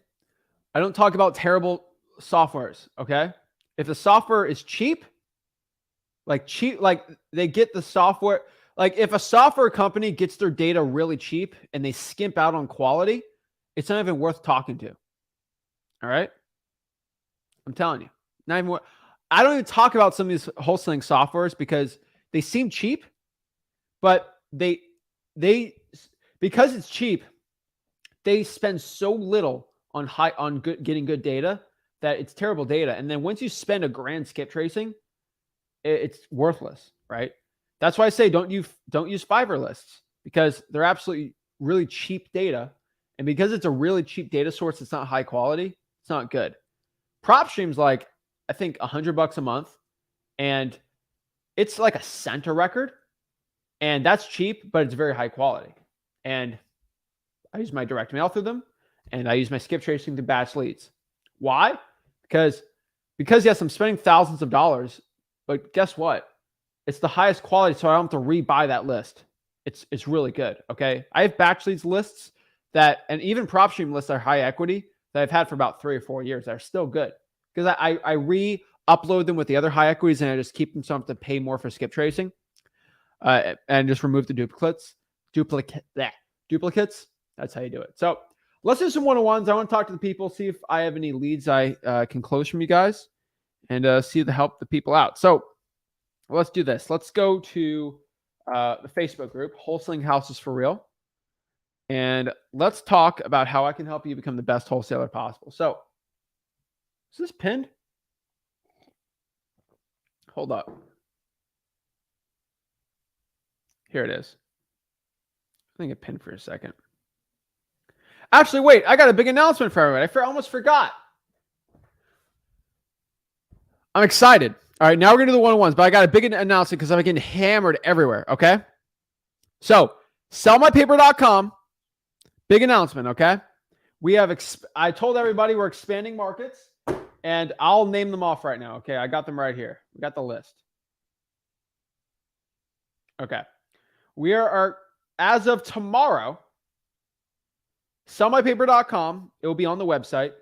I don't talk about terrible softwares. Okay. If the software is cheap, like they get the software, like if a software company gets their data really cheap and they skimp out on quality, it's not even worth talking to. All right. I'm telling you, not even. I don't even talk about some of these wholesaling softwares because they seem cheap, but they because it's cheap, they spend so little on getting good data that it's terrible data. And then once you spend a grand skip tracing, it's worthless, right? That's why I say don't use Fiverr lists because they're absolutely really cheap data, and because it's a really cheap data source, it's not high quality. It's not good. PropStream's like, I think $100 a month, and it's like a cent a record, and that's cheap, but it's very high quality. And I use my direct mail through them, and I use my skip tracing to batch leads. Why? Because yes, I'm spending thousands of dollars, but guess what? It's the highest quality, so I don't have to rebuy that list. It's really good. Okay, I have batch leads lists and even PropStream lists are high equity that I've had for about 3 or 4 years. They're still good because I re-upload them with the other high equities, and I just keep them so I don't have to pay more for skip tracing, and just remove the duplicates. That's how you do it. So let's do some one-on-ones. I want to talk to the people, see if I have any leads I can close from you guys, and help the people out. So let's do this. Let's go to the Facebook group, Wholesaling Houses for Real. And let's talk about how I can help you become the best wholesaler possible. So, is this pinned? Hold up. Here it is. I think it pinned for a second. Actually, wait, I got a big announcement for everybody. I almost forgot. I'm excited. All right, now we're going to do the one-on-ones, but I got a big announcement because I'm getting hammered everywhere, okay? So, sellmypaper.com. Big announcement, okay? I told everybody we're expanding markets, and I'll name them off right now, okay? I got them right here. We got the list. Okay. We are as of tomorrow, sellmypaper.com, it will be on the website.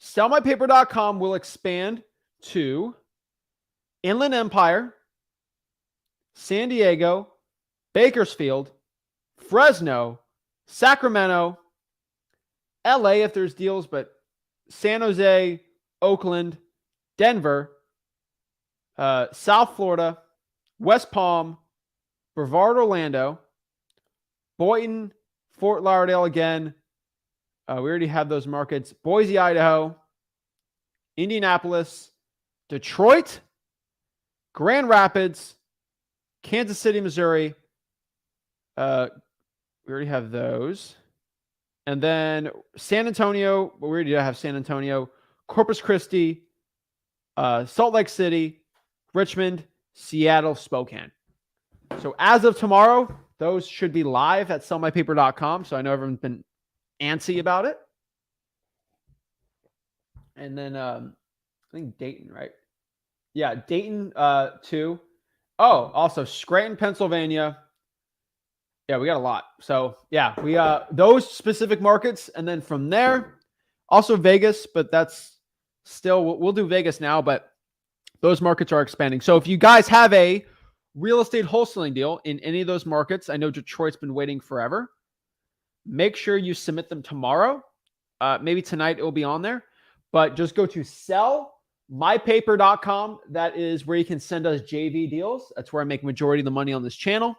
Sellmypaper.com will expand to Inland Empire, San Diego, Bakersfield, Fresno, Sacramento, LA if there's deals, but San Jose, Oakland, Denver, South Florida, West Palm, Brevard, Orlando, Boynton, Fort Lauderdale again. We already have those markets. Boise, Idaho, Indianapolis, Detroit, Grand Rapids, Kansas City, Missouri. We already have those. And then San Antonio, but we already have San Antonio, Corpus Christi, Salt Lake City, Richmond, Seattle, Spokane. So as of tomorrow, those should be live at sellmypaper.com. So I know everyone's been antsy about it. And then I think Dayton, right? Yeah, Dayton too. Oh, also Scranton, Pennsylvania. Yeah, we got a lot. So yeah, we those specific markets, and then from there, also Vegas, but that's still we'll do Vegas now, but those markets are expanding. So if you guys have a real estate wholesaling deal in any of those markets, I know Detroit's been waiting forever. Make sure you submit them tomorrow. Maybe tonight it will be on there, but just go to sellmypaper.com. That is where you can send us JV deals. That's where I make majority of the money on this channel.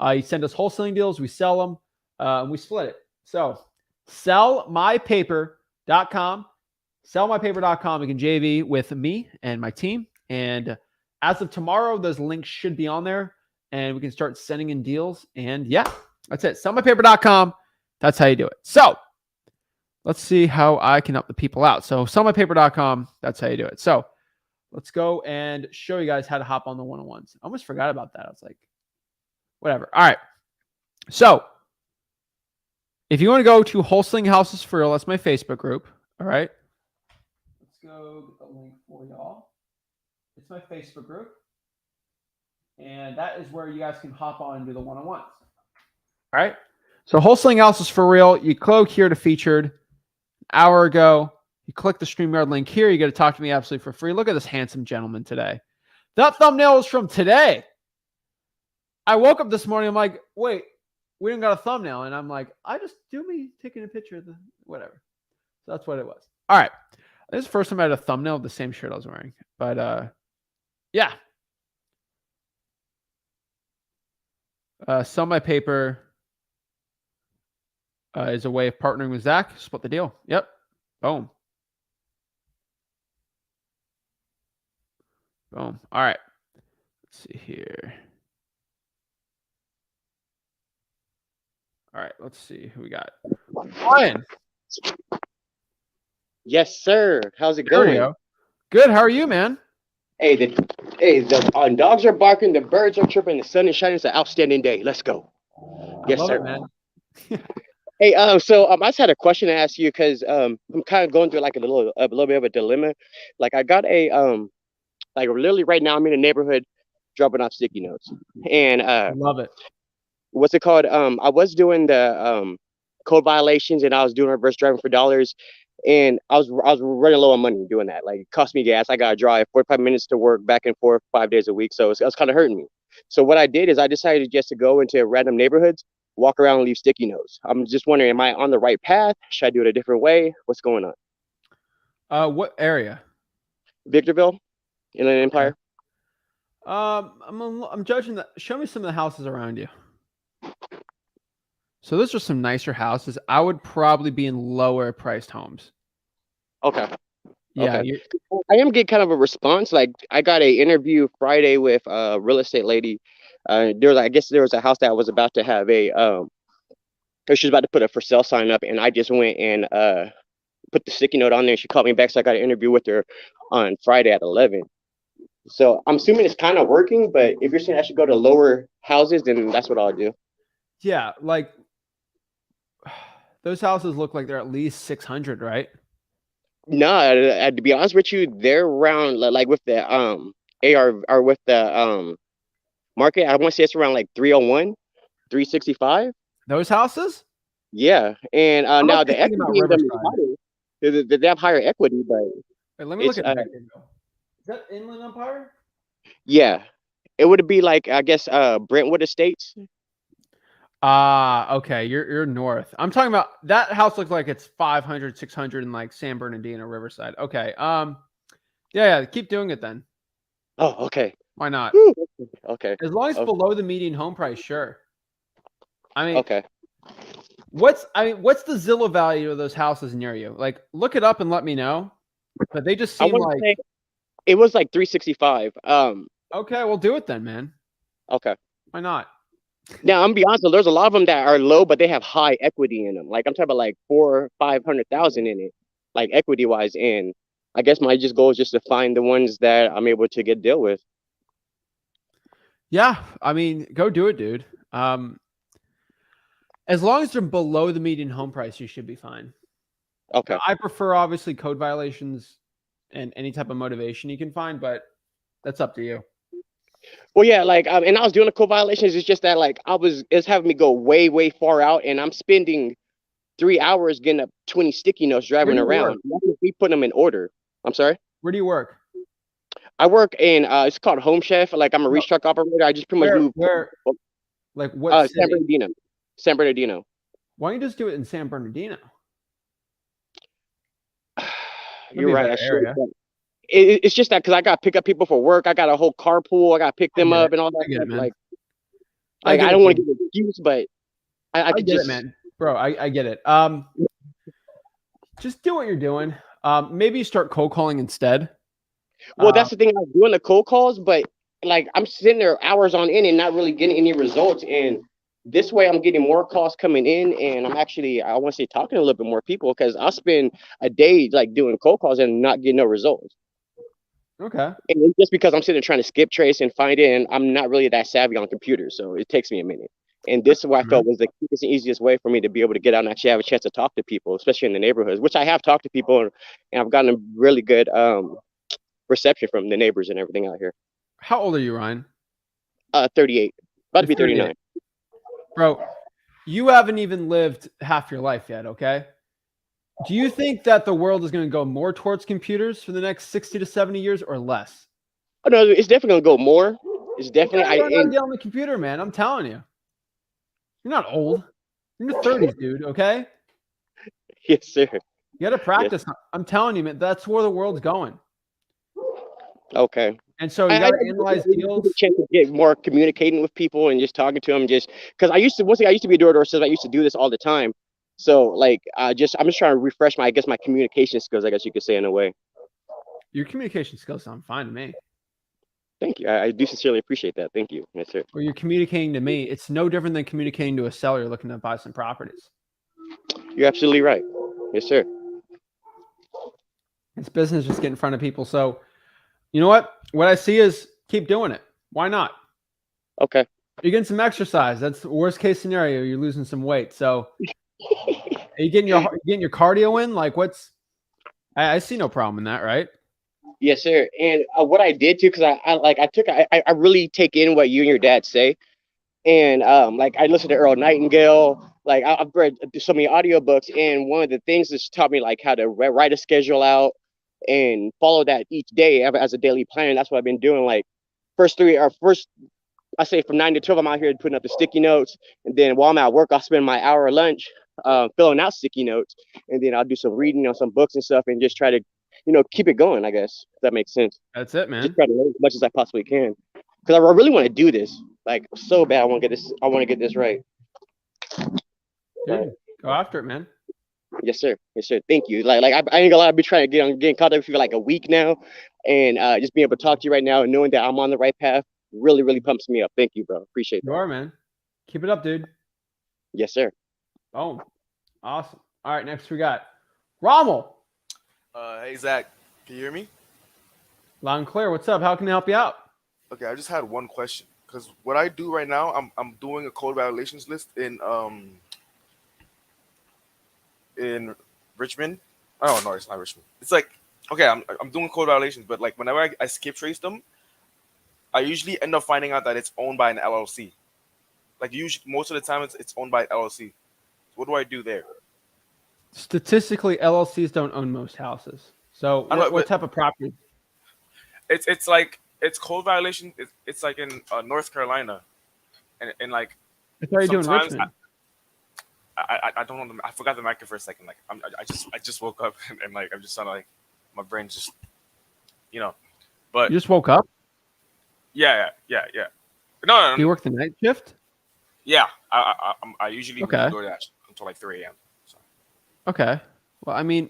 You send us wholesaling deals, we sell them, and we split it. So sellmypaper.com, sellmypaper.com. You can JV with me and my team. And as of tomorrow, those links should be on there, and we can start sending in deals. And yeah, that's it. Sellmypaper.com. That's how you do it. So let's see how I can help the people out. So sellmypaper.com. That's how you do it. So let's go and show you guys how to hop on the one-on-ones. I almost forgot about that. I was like, whatever. All right. So if you want to go to Wholesaling Houses for Real, that's my Facebook group. All right. Let's go get the link for y'all. It's my Facebook group. And that is where you guys can hop on and do the one-on-ones. All right. So Wholesaling Houses for Real, you click here to featured an hour ago. You click the StreamYard link here. You get to talk to me absolutely for free. Look at this handsome gentleman today. That thumbnail is from today. I woke up this morning. I'm like, wait, we didn't got a thumbnail. And I'm like, I just do me taking a picture of the whatever. So that's what it was. All right. This is the first time I had a thumbnail of the same shirt I was wearing. But yeah. Sell my paper is a way of partnering with Zach. Split the deal. Yep. Boom. Boom. All right. Let's see here. All right. Let's see who we got. Ryan. Yes, sir. How's it There we going? go. Good. How are you, man? Hey, the dogs are barking, the birds are chirping, the sun is shining. It's an outstanding day. Let's go. Yes, I love sir. it, man. Hey, I just had a question to ask you because I'm kind of going through like a little bit of a dilemma. Like I got a like literally right now I'm in a neighborhood dropping off sticky notes, and I love it. what's it called? I was doing the code violations and I was doing reverse driving for dollars, and I was running low on money doing that. Like it cost me gas. I got to drive 45 minutes to work back and forth 5 days a week, so it was kind of hurting me. So what I did is I decided just to go into random neighborhoods, walk around and leave sticky notes. I'm just wondering, am I on the right path? Should I do it a different way? What's going on? What area? Victorville, Inland Empire. I'm judging that. Show me some of the houses around you. So those are some nicer houses. I would probably be in lower priced homes. Okay. Yeah. Okay. I am getting kind of a response. Like I got a interview Friday with a real estate lady. I guess there was a house that was about to have she was about to put a for sale sign up, and I just went and put the sticky note on there. She called me back, so I got an interview with her on Friday at 11. So I'm assuming it's kind of working, but if you're saying I should go to lower houses, then that's what I'll do. Yeah, like those houses look like they're at least 600, right? No, to be honest with you, they're around like with the AR or with the market. I want to say it's around like 301, 365. Those houses? Yeah, and I'm now actually the thinking about equity in them is Riverside. higher. They have higher equity, but Wait, let me look it's at Victorville. Is that Inland Empire? yeah, it would be like I guess Brentwood Estates. Okay. You're north. I'm talking about that house looks like it's 500, 600 in like San Bernardino, Riverside. Okay. Yeah, keep doing it then. Oh, okay. Why not? Whew. Okay. As long as it's below the median home price, sure. I mean, Okay. what's the Zillow value of those houses near you? Like, look it up and let me know. But they just I seem want like to say it was like 365. okay. We'll do it then, man. Okay. Why not? Now I'm gonna be honest. There's a lot of them that are low, but they have high equity in them. Like I'm talking about like 400,000-500,000 in it, like equity wise. And I guess my just goal is just to find the ones that I'm able to get deal with. Yeah, I mean, go do it, dude. As long as they're below the median home price, you should be fine. Okay. I prefer obviously code violations and any type of motivation you can find, but that's up to you. Well, yeah, like, and I was doing the code violations. It's just that, like, it's having me go way, way far out, and I'm spending 3 hours getting up 20 sticky notes driving around. We put them in order. I'm sorry. Where do you work? I work in it's called Home Chef. Like, I'm a reach truck operator. I just pretty much move. Where? Like what San city? Bernardino. San Bernardino. Why don't you just do it in San Bernardino? You're right. I should. It's just that because I got to pick up people for work. I got a whole carpool. I got to pick them up and all that. I don't want to give an excuse, but I could get just it, man. Bro, I get it. Just do what you're doing. Maybe start cold calling instead. Well, that's the thing. I'm doing the cold calls, but like I'm sitting there hours on end and not really getting any results. And this way, I'm getting more calls coming in, and I'm actually I want to say talking to a little bit more people because I'll spend a day like doing cold calls and not getting no results. Okay. And it's just because I'm sitting there trying to skip trace and find it, and I'm not really that savvy on computers, so it takes me a minute. And this is what I felt was the quickest and easiest way for me to be able to get out and actually have a chance to talk to people, especially in the neighborhoods, which I have talked to people, and I've gotten a really good reception from the neighbors and everything out here. How old are you, Ryan? 38. About to be 39. Bro, you haven't even lived half your life yet, okay? Do you think that the world is going to go more towards computers for the next 60 to 70 years or less? Oh no, it's definitely gonna go more. It's definitely You gotta learn how to get on the computer, man. I'm telling you. You're not old. You're in your 30s, dude, okay? yes, sir. You got to Yes. practice. I'm telling you, man, that's where the world's going. Okay. And so you got to analyze deals. A chance to get more communicating with people and just talking to them, just because I used to one thing I used to be a door-to-door sales. I used to do this all the time. So like I'm just trying to refresh my my communication skills, I guess you could say, in a way. Your communication skills sound fine to me. Thank you. I do sincerely appreciate that. Thank you. Yes, sir. Or you're communicating to me. It's no different than communicating to a seller looking to buy some properties. You're absolutely right. Yes, sir. It's business, just get in front of people. So you know what? What I see is keep doing it. Why not? Okay. You're getting some exercise. That's the worst case scenario. You're losing some weight. So are you getting your cardio in? Like I see no problem in that, right? Yes, sir. And what I did too, because I really take in what you and your dad say. And like I listened to Earl Nightingale. Like I've read so many audiobooks, and one of the things that's taught me like how to write a schedule out and follow that each day as a daily plan. That's what I've been doing. Like I say from 9 to 12, I'm out here putting up the sticky notes, and then while I'm at work, I'll spend my hour of lunch filling out sticky notes, and then I'll do some reading on some books and stuff, and just try to keep it going. I guess if that makes sense. That's it, man. Just try to learn as much as I possibly can, because I really want to do this. Like so bad, I want to get this. I want to get this right. Dude, go after it, man. Yes, sir. Yes, sir. Thank you. I ain't gonna lie. I've been trying to get in contact with you for like a week now, and just being able to talk to you right now and knowing that I'm on the right path really, really pumps me up. Thank you, bro. Appreciate that. You are, man. Keep it up, dude. Yes, sir. Oh, awesome. All right, next we got Rommel. Hey Zach, can you hear me? Loud and clear. What's up? How can I help you out? Okay, I just had one question because what I do right now, I'm doing a code violations list in Richmond. Oh no, it's not Richmond. It's like okay, I'm doing code violations, but like whenever I skip trace them, I usually end up finding out that it's owned by an LLC. Like usually, most of the time, it's owned by an LLC. What do I do there? Statistically, LLCs don't own most houses. So what type of property? It's like it's code violation. It's like in North Carolina, and like What are you doing in Richmond? I don't know. I forgot the market for a second. Like I just woke up and like I'm just trying to like my brain's just But You just woke up? Yeah. No. Do you work the night shift? Yeah, I usually do that until like 3 a.m. So. Okay. Well, I mean,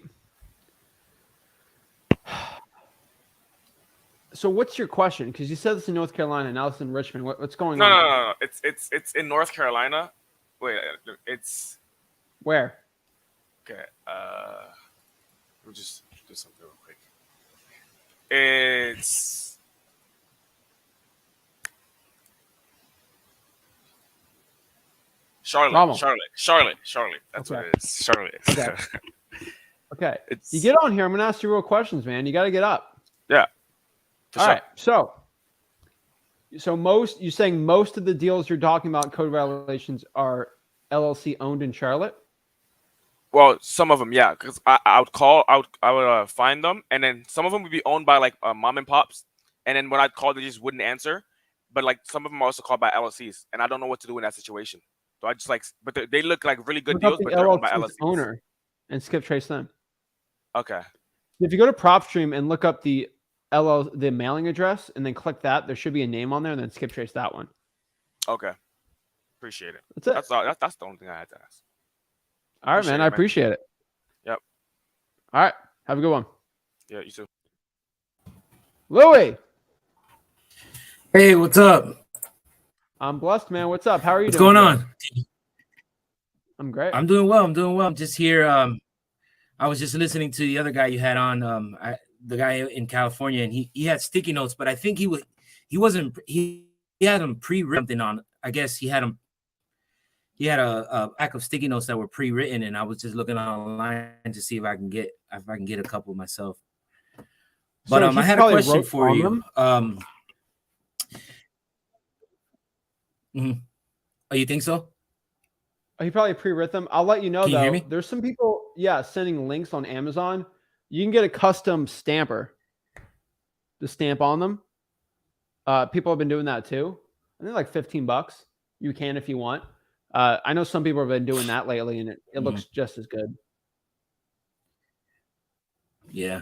so what's your question? Because you said this in North Carolina, now it's in Richmond. What's going on? No. It's in North Carolina. Wait, it's where? Okay. Let me just do something real quick. It's Charlotte. Rommel. Charlotte. That's Okay. what it is. Charlotte. Okay. Okay. You get on here. I'm going to ask you real questions, man. You got to get up. Yeah. All right. So you're saying most of the deals you're talking about, code violations, are LLC owned in Charlotte? Well, some of them, yeah, because I would find them, and then some of them would be owned by like mom and pops, and then when I called, they just wouldn't answer. But like some of them are also called by LLCs, and I don't know what to do in that situation. So I just but they look like really good deals, but they're owned by LLCs. Owner and skip trace them. Okay. If you go to PropStream and look up the mailing address and then click that, there should be a name on there, and then skip trace that one. Okay. Appreciate it. That's it. That's all. That's the only thing I had to ask. All right, man. I appreciate it. Yep. All right. Have a good one. Yeah, you too. Louis. Hey, what's up? I'm blessed, man. What's up? How are you What's doing? going on? I'm great. I'm doing well. I'm just here. I was just listening to the other guy you had on, the guy in California, and he had sticky notes, but I think he had them pre-written on. I guess he had a pack of sticky notes that were pre-written, and I was just looking online to see if I can get a couple myself. But I had a question for you. Oh, you think so? He probably pre-written them. I'll let you know, Can you though. hear me? There's some people. sending links on Amazon, you can get a custom stamper to stamp on them. People have been doing that too. I think like $15. You can if you want. I know some people have been doing that lately, and it looks just as good. Yeah.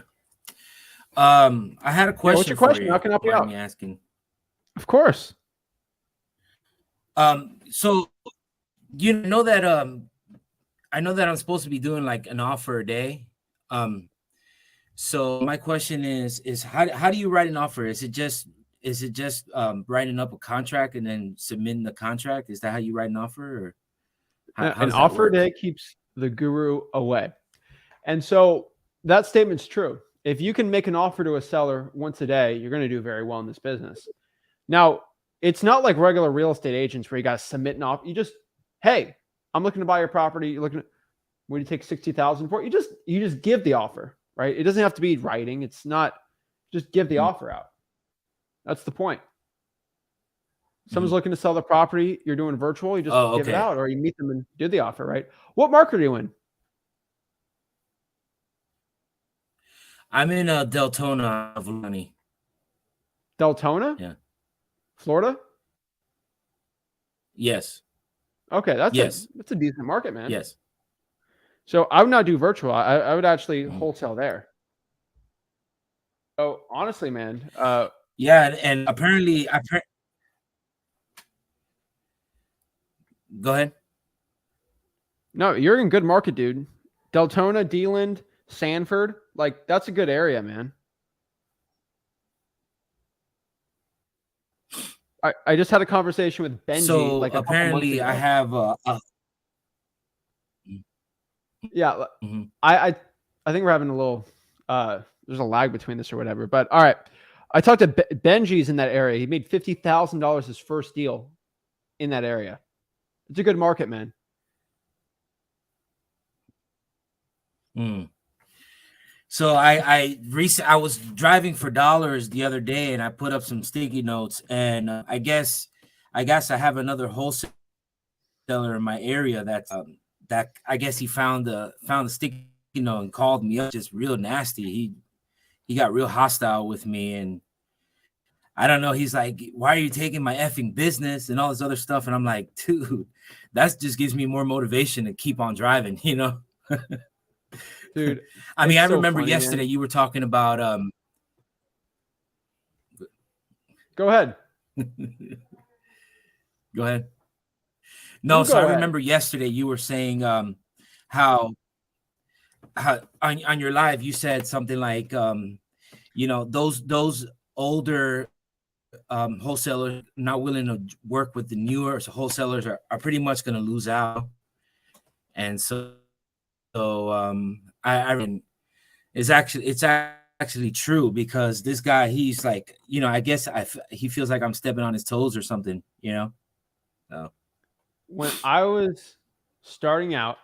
I had a question. What's your question? For you. How can I help you Mind out? me asking. Of course. So you know that I know that I'm supposed to be doing like an offer a day. So my question is how do you write an offer? Is it just writing up a contract and then submitting the contract? Is that how you write an offer? Or how An offer a day keeps the guru away. And so that statement's true. If you can make an offer to a seller once a day, you're going to do very well in this business. Now, it's not like regular real estate agents where you got to submit an offer. You just, hey, I'm looking to buy your property. You're looking at, would you take $60,000 for it? You just give the offer, right? It doesn't have to be writing. It's not, just give the offer out. That's the point. Someone's looking to sell the property. You're doing virtual. You just give it out, or you meet them and do the offer, right? What market are you in? I'm in Deltona, Vulani. Deltona? Yeah. Florida? Yes. Okay, that's a decent market, man. Yes. So I would not do virtual. I would actually wholesale there. So honestly, man. Yeah, and apparently, go ahead. No, you're in good market, dude. Deltona, Deland, Sanford, like that's a good area, man. I just had a conversation with Benji. So like apparently, I have yeah. I think we're having a little there's a lag between this or whatever. But all right, I talked to Benji's in that area. He made $50,000 his first deal in that area. It's a good market, man. So I was driving for dollars the other day, and I put up some sticky notes, and I guess I have another wholesaler in my area that I guess he found the sticky note and called me up just real nasty. He got real hostile with me, and I don't know. He's like, "Why are you taking my effing business?" and all this other stuff, and I'm like, "Dude, that just gives me more motivation to keep on driving," you know. Dude, I mean, I so remember funny, yesterday man. you were talking about Go ahead. Go ahead. No, You so go I ahead. remember yesterday you were saying how on your live you said something like you know, those older wholesalers not willing to work with the newer wholesalers are pretty much going to lose out. And so I mean, it's actually true, because this guy, he's like, you know, I guess he feels like I'm stepping on his toes or something, you know. So When I was starting out,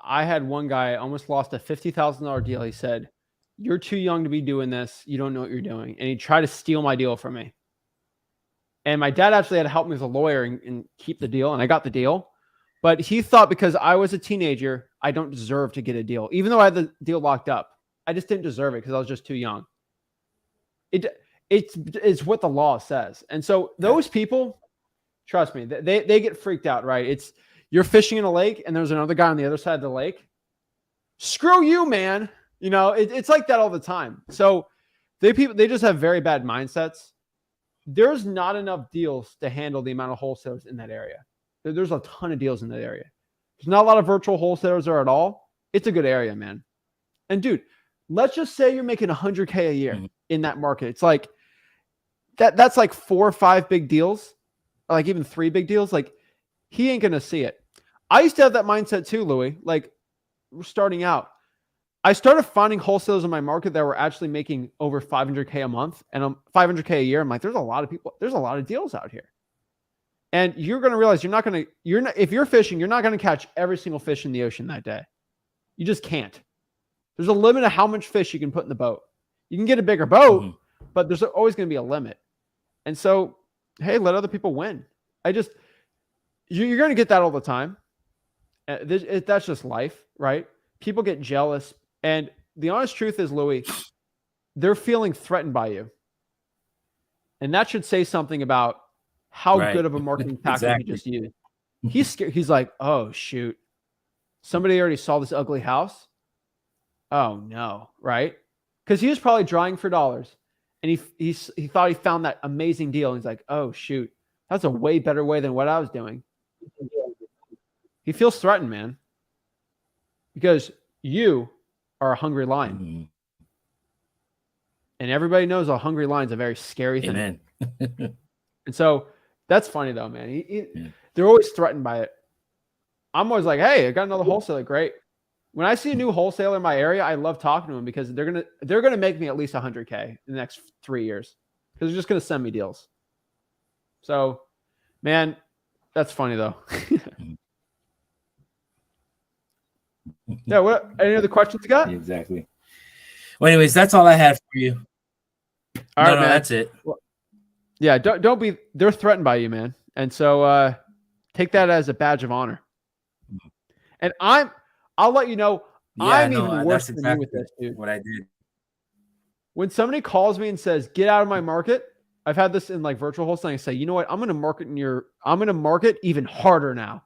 I had one guy almost lost a $50,000 deal. He said, "You're too young to be doing this. You don't know what you're doing." And he tried to steal my deal from me. And my dad actually had to help me with a lawyer and keep the deal. And I got the deal. But he thought because I was a teenager, I don't deserve to get a deal. Even though I had the deal locked up, I just didn't deserve it because I was just too young. It's what the law says. And so those people, trust me, they get freaked out, right? It's you're fishing in a lake and there's another guy on the other side of the lake. Screw you, man. You know, it's like that all the time. So they just have very bad mindsets. There's not enough deals to handle the amount of wholesalers in that area. There's a ton of deals in that area. There's not a lot of virtual wholesalers there at all. It's a good area, man. And dude, let's just say you're making $100K a year in that market. It's like that's like 4 or 5 big deals, or like even 3 big deals. Like he ain't gonna see it. I used to have that mindset too, Louis. Like we're starting out. I started finding wholesalers in my market that were actually making over 500K a month and 500K a year. I'm like, there's a lot of people. There's a lot of deals out here. And you're going to realize if you're fishing, you're not going to catch every single fish in the ocean that day. You just can't. There's a limit of how much fish you can put in the boat. You can get a bigger boat, but there's always going to be a limit. And so, hey, let other people win. You're going to get that all the time. That's just life, right? people get jealous. And the honest truth is, Louis, they're feeling threatened by you. And that should say something about how Right. good of a marketing tactic Exactly. you just used. He's scared. He's like, oh, shoot. Somebody already saw this ugly house. Oh, no. Right? Because he was probably drawing for dollars. And he thought he found that amazing deal. And he's like, oh, shoot. That's a way better way than what I was doing. He feels threatened, man. Because you are a hungry lion. Mm-hmm. And everybody knows a hungry lion is a very scary thing. Amen. And so that's funny, though, man. Yeah. They're always threatened by it. I'm always like, hey, I got another wholesaler. Great. When I see a new wholesaler in my area, I love talking to them because they're gonna make me at least $100K in the next 3 years because they're just gonna send me deals. So, man, that's funny though. Yeah. What? Any other questions you got? Exactly. Well, anyways, that's all I had for you. All right, man. That's it. Well, yeah. Don't be. They're threatened by you, man. And so take that as a badge of honor. And I'll let you know. Yeah, I'm no, even worse that's than you exactly with this, dude. what I did. When somebody calls me and says, "Get out of my market," I've had this in like virtual wholesaling. I say, "You know what? I'm going to market even harder now."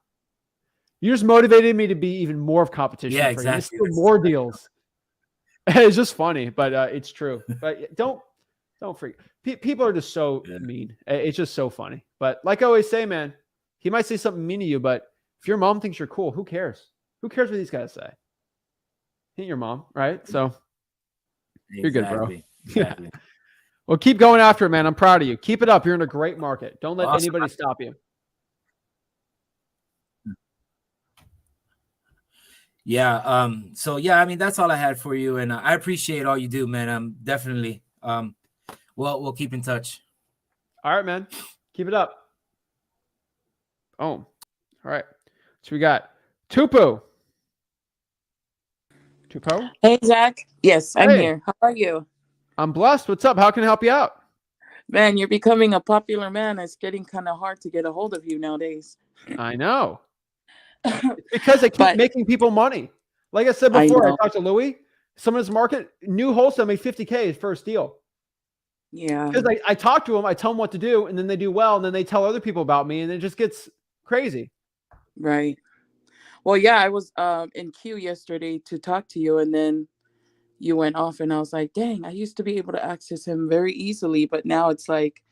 You just motivated me to be even more of competition. Yeah, for exactly. you. Just more deals. It's just funny, but it's true. But don't freak. People are just so mean. It's just so funny. But like I always say, man, he might say something mean to you, but if your mom thinks you're cool, who cares? Who cares what these guys say? He ain't your mom, right? So you're good, bro. Exactly. Yeah. Well, keep going after it, man. I'm proud of you. Keep it up. You're in a great market. Don't let Awesome. anybody stop you. Yeah. So yeah, I mean, that's all I had for you, and I appreciate all you do, man. Definitely. We'll keep in touch. All right, man. Keep it up. Oh, all right. So we got Tupu. Tupo? Hey, Zach. Yes, I'm Hey. here. How are you? I'm blessed. What's up? How can I help you out? Man, you're becoming a popular man. It's getting kind of hard to get a hold of you nowadays. I know. It's because I keep But- making people money. Like I said I before, I know. talked to Louis. Someone's market, new wholesale made $50K his first deal. Yeah. Because I talk to them, I tell them what to do, and then they do well, and then they tell other people about me, and it just gets crazy. Right. Well, yeah, I was in queue yesterday to talk to you, and then you went off, and I was like, dang, I used to be able to access him very easily, but now it's like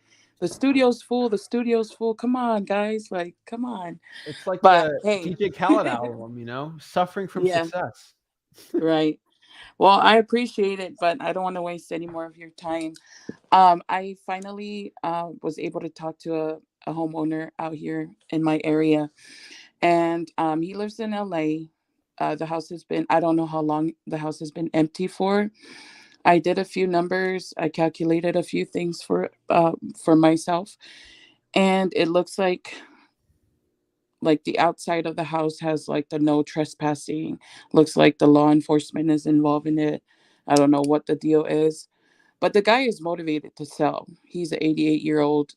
the studio's full. The studio's full. Come on, guys. Like, come on. It's like But, the hey. DJ Khaled album, suffering from Yeah. success. Right. Well, I appreciate it, but I don't want to waste any more of your time. I finally was able to talk to a homeowner out here in my area, and he lives in LA. The house has been, I don't know how long the house has been empty for. I did a few numbers. I calculated a few things for myself, and it looks like the outside of the house has like the no trespassing. Looks like the law enforcement is involved in it. I don't know what the deal is, but the guy is motivated to sell. He's an 88-year-old,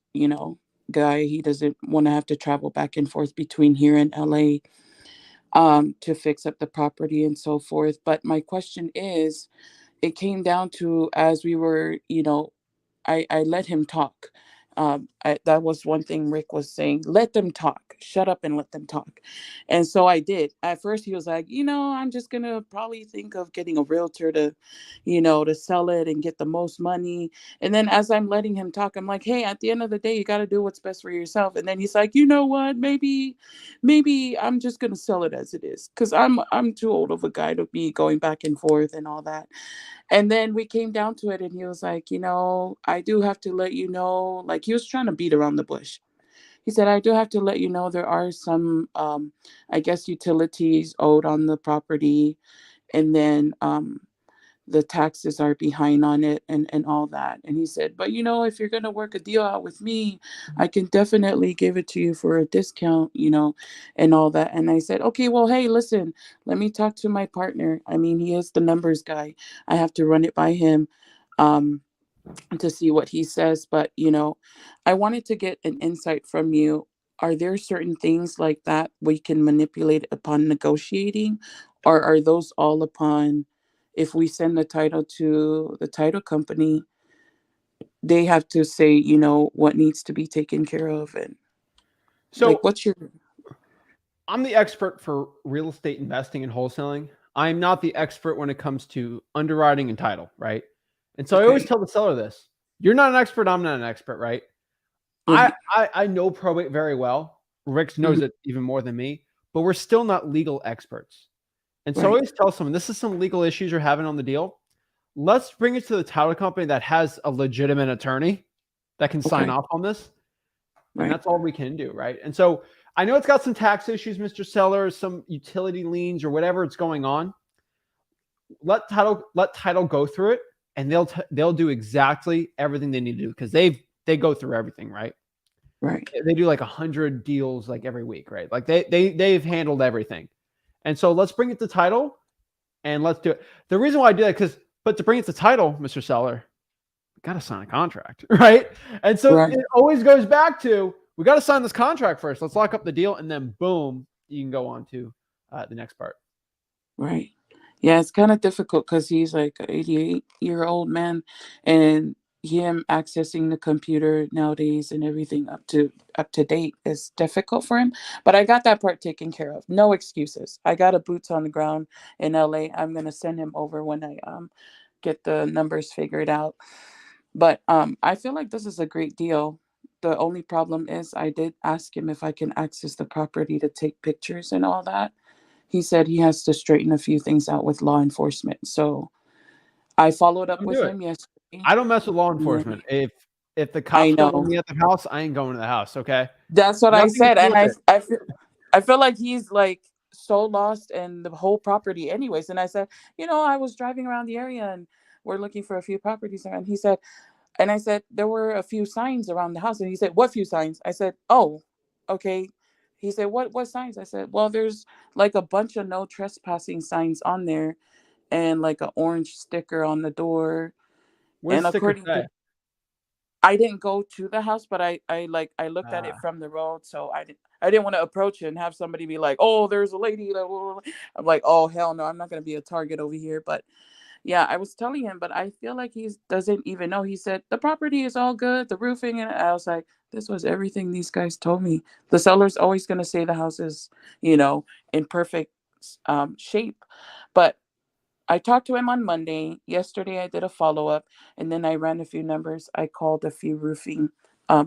guy. He doesn't want to have to travel back and forth between here and LA to fix up the property and so forth. But my question is, it came down to, as we were, I let him talk. That was one thing Rick was saying. Let them talk. Shut up and let them talk. And so I did. At first, he was like, I'm just going to probably think of getting a realtor to, to sell it and get the most money. And then as I'm letting him talk, I'm like, hey, at the end of the day, you got to do what's best for yourself. And then he's like, you know what? Maybe I'm just going to sell it as it is, because I'm too old of a guy to be going back and forth and all that. And then we came down to it, and he was like, I do have to let you know, like he was trying to beat around the bush. He said, I do have to let you know there are some, I guess, utilities owed on the property. And then the taxes are behind on it and all that. And he said, but, if you're going to work a deal out with me, I can definitely give it to you for a discount, and all that. And I said, okay, well, hey, listen, let me talk to my partner. I mean, he is the numbers guy. I have to run it by him to see what he says. But, I wanted to get an insight from you. are there certain things like that we can manipulate upon negotiating, or are those all upon if we send the title to the title company, they have to say, what needs to be taken care of, and like, So what's your I'm the expert for real estate investing and wholesaling. I'm not the expert when it comes to underwriting and title, right? And so I always okay, tell the seller this: you're not an expert, I'm not an expert, right? I right, I know probate very well. Rick mhm, knows it even more than me, but we're still not legal experts. And so I right, always tell someone this is some legal issues you're having on the deal. Let's bring it to the title company that has a legitimate attorney that can sign okay, off on this. And right, that's all we can do, right? And so I know it's got some tax issues, Mr. Seller, some utility liens or whatever it's going on. Let title go through it, and they'll do exactly everything they need to do because they go through everything, right? right, They do like 100 deals like every week, right? Like they've handled everything. And so let's bring it to title and let's do it. The reason why I do that but to bring it to title, Mr. Seller, we got to sign a contract, right? And so right, it always goes back to we got to sign this contract first. Let's lock up the deal, and then boom, you can go on to the next part. right. Yeah, it's kind of difficult because he's like an 88-year-old man, and him accessing the computer nowadays and everything up to date is difficult for him. But I got that part taken care of. No excuses. I got a boots on the ground in LA. I'm gonna send him over when I get the numbers figured out. But I feel like this is a great deal. The only problem is I did ask him if I can access the property to take pictures and all that. He said he has to straighten a few things out with law enforcement. So I followed up Come with do it. him yesterday. I don't mess with law And enforcement. If the I cops don't want know. me at the house, I ain't going to the house. Okay, That's what I nothing to said. do And with it. I feel like he's like so lost in the whole property anyways. And I said, I was driving around the area and we're looking for a few properties. And he said, and I said, there were a few signs around the house. And he said, what few signs? I said, oh, okay. He said, what signs? I said, well, there's like a bunch of no trespassing signs on there and like an orange sticker on the door. What does And the sticker according to, say? I didn't go to the house, but I looked at it Uh, from the road. So I didn't want to approach it and have somebody be like, oh, there's a lady. I'm like, oh, hell no, I'm not going to be a target over here. But yeah, I was telling him, but I feel like he doesn't even know. He said the property is all good, the roofing, and I was like, this was everything these guys told me. The seller's always going to say the house is, in perfect shape, but I talked to him on Monday. Yesterday, I did a follow up, and then I ran a few numbers. I called a few roofing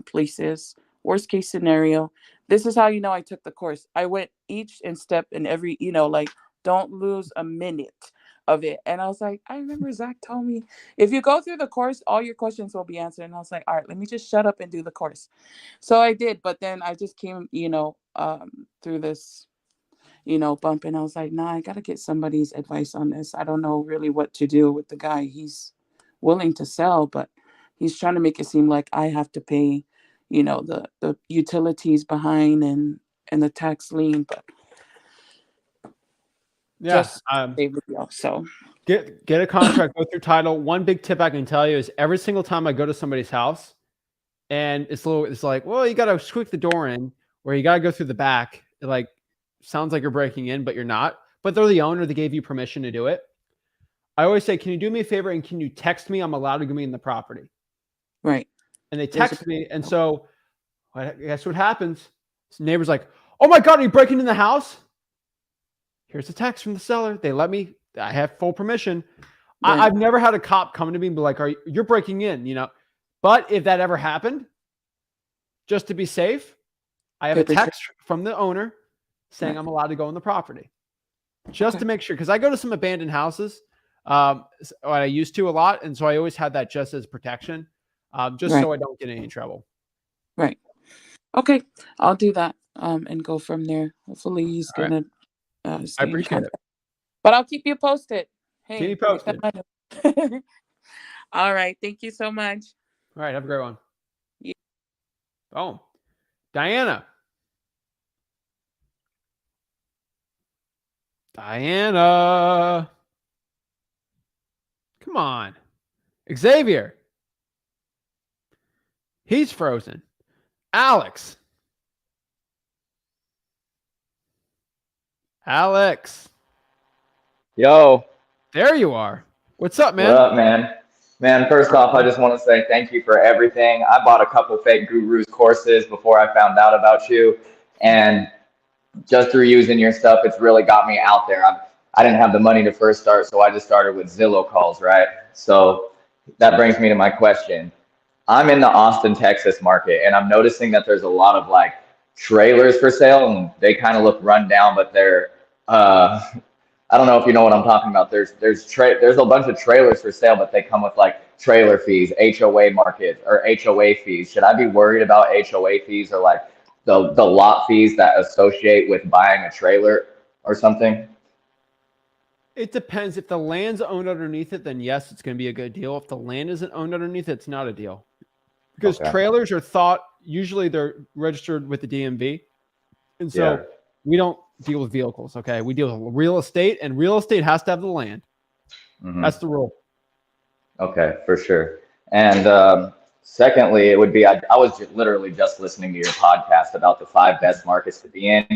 places. Worst case scenario, this is how I took the course. I went each and step in every, like, don't lose a minute of it. And I was like, I remember Zach told me if you go through the course, all your questions will be answered. And I was like, all right, let me just shut up and do the course. So I did, but then I just came, through this bump. And I was like, nah, I got to get somebody's advice on this. I don't know really what to do with the guy. He's willing to sell, but he's trying to make it seem like I have to pay, the utilities behind and the tax lien, but yeah. just save the deal. So Get a contract, go through title. One big tip I can tell you is every single time I go to somebody's house and it's like, well, you got to squeak the door in, or you got to go through the back. It like sounds like you're breaking in, but you're not. But they're the owner; they gave you permission to do it. I always say, can you do me a favor and can you text me? I'm allowed to go in the property. right. And they There's a text me, and so guess what happens? His neighbor's like, "Oh my god, are you breaking in the house?" Here's a text from the seller. They let me. I have full permission. right. I've never had a cop come to me and be like, you're breaking in, But if that ever happened, just to be safe, I have a Paper trail. text from the owner saying Right. I'm allowed to go in the property. Just Okay. to make sure, because I go to some abandoned houses. I used to a lot, and so I always had that just as protection, just Right. so I don't get in any trouble. Right. Okay. I'll do that and go from there. Hopefully he's All right. gonna I stay in appreciate it. contact. But I'll keep you posted. Keep me Hey, posted. all right. Thank you so much. All right. Have a great one. Yeah. Oh, Diana. Diana. Come on. Xavier. He's frozen. Alex. Alex, Yo, there you are. What's up, what man? up, man? Man, first off, I just want to say thank you for everything. I bought a couple fake gurus courses before I found out about you, and just through using your stuff, it's really got me out there. I didn't have the money to first start, so I just started with Zillow calls, right? So that brings me to my question. I'm in the Austin, Texas market, and I'm noticing that there's a lot of like trailers for sale, and they kind of look run down, but they're uh, I don't know if you know what I'm talking about. There's a bunch of trailers for sale, but they come with like trailer fees, HOA market or HOA fees. Should I be worried about HOA fees or like the lot fees that associate with buying a trailer or something? It depends. If the land's owned underneath it, then yes, it's going to be a good deal. If the land isn't owned underneath it, it's not a deal. Because Okay. trailers are usually they're registered with the DMV. And so Yeah. we don't deal with vehicles, okay? We deal with real estate, and real estate has to have the land. Mhm. That's the rule. Okay, for sure. And secondly, it would be I was literally just listening to your podcast about the 5 best markets to be in.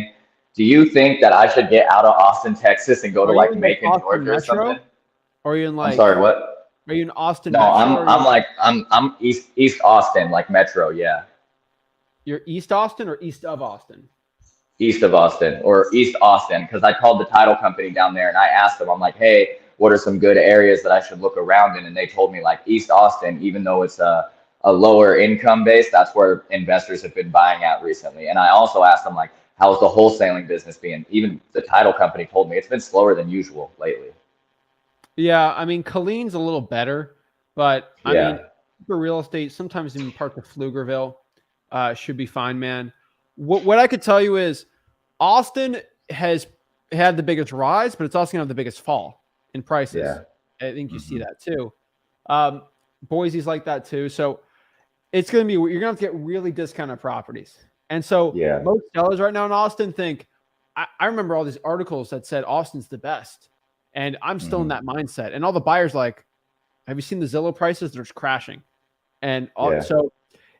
Do you think that I should get out of Austin, Texas, and go to Are you like in Macon, Austin Georgia, or Metro? something? Or are you in I'm like, sorry, what? are you in Austin No, Metro? I'm East Austin, like Metro, yeah. You're East Austin or east of Austin? East of Austin or East Austin, because I called the title company down there and I asked them, I'm like, hey, what are some good areas that I should look around in? And they told me like East Austin, even though it's a lower income base, that's where investors have been buying at recently. And I also asked them like, how's the wholesaling business being? Even the title company told me it's been slower than usual lately. Yeah, I mean, Colleen's a little better, but I Yeah. mean, for real estate, sometimes in parts of Pflugerville should be fine, man. What I could tell you is Austin has had the biggest rise, but it's also going to have the biggest fall in prices. Yeah. I think you see that too. Boise's like that too. So it's going to be, you're going to have to get really discounted properties. And so Yeah. most sellers right now in Austin think, I remember all these articles that said Austin's the best. And I'm still in that mindset. And all the buyers like, have you seen the Zillow prices? They're just crashing. And Yeah. so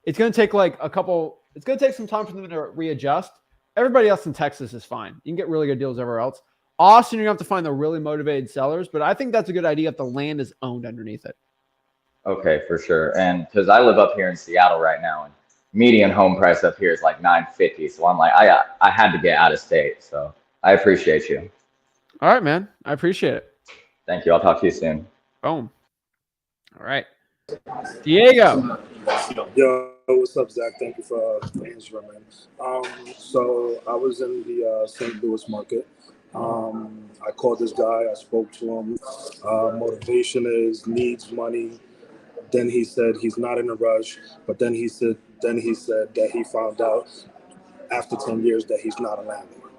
it's going to take it's going to take some time for them to readjust. Everybody else in Texas is fine. You can get really good deals everywhere else. Austin, you're going to have to find the really motivated sellers, but I think that's a good idea if the land is owned underneath it. Okay, for sure. And because I live up here in Seattle right now, and median home price up here is like 950. So I'm like, I had to get out of state. So I appreciate you. All right, man. I appreciate it. Thank you. I'll talk to you soon. Boom. All right. Diego. Yo, what's up, Zach? Thank you for answering, man. So I was in the St. Louis market. I called this guy. I spoke to him. Motivation needs money. Then he said he's not in a rush. But then he said that he found out after 10 years that he's not a landlord.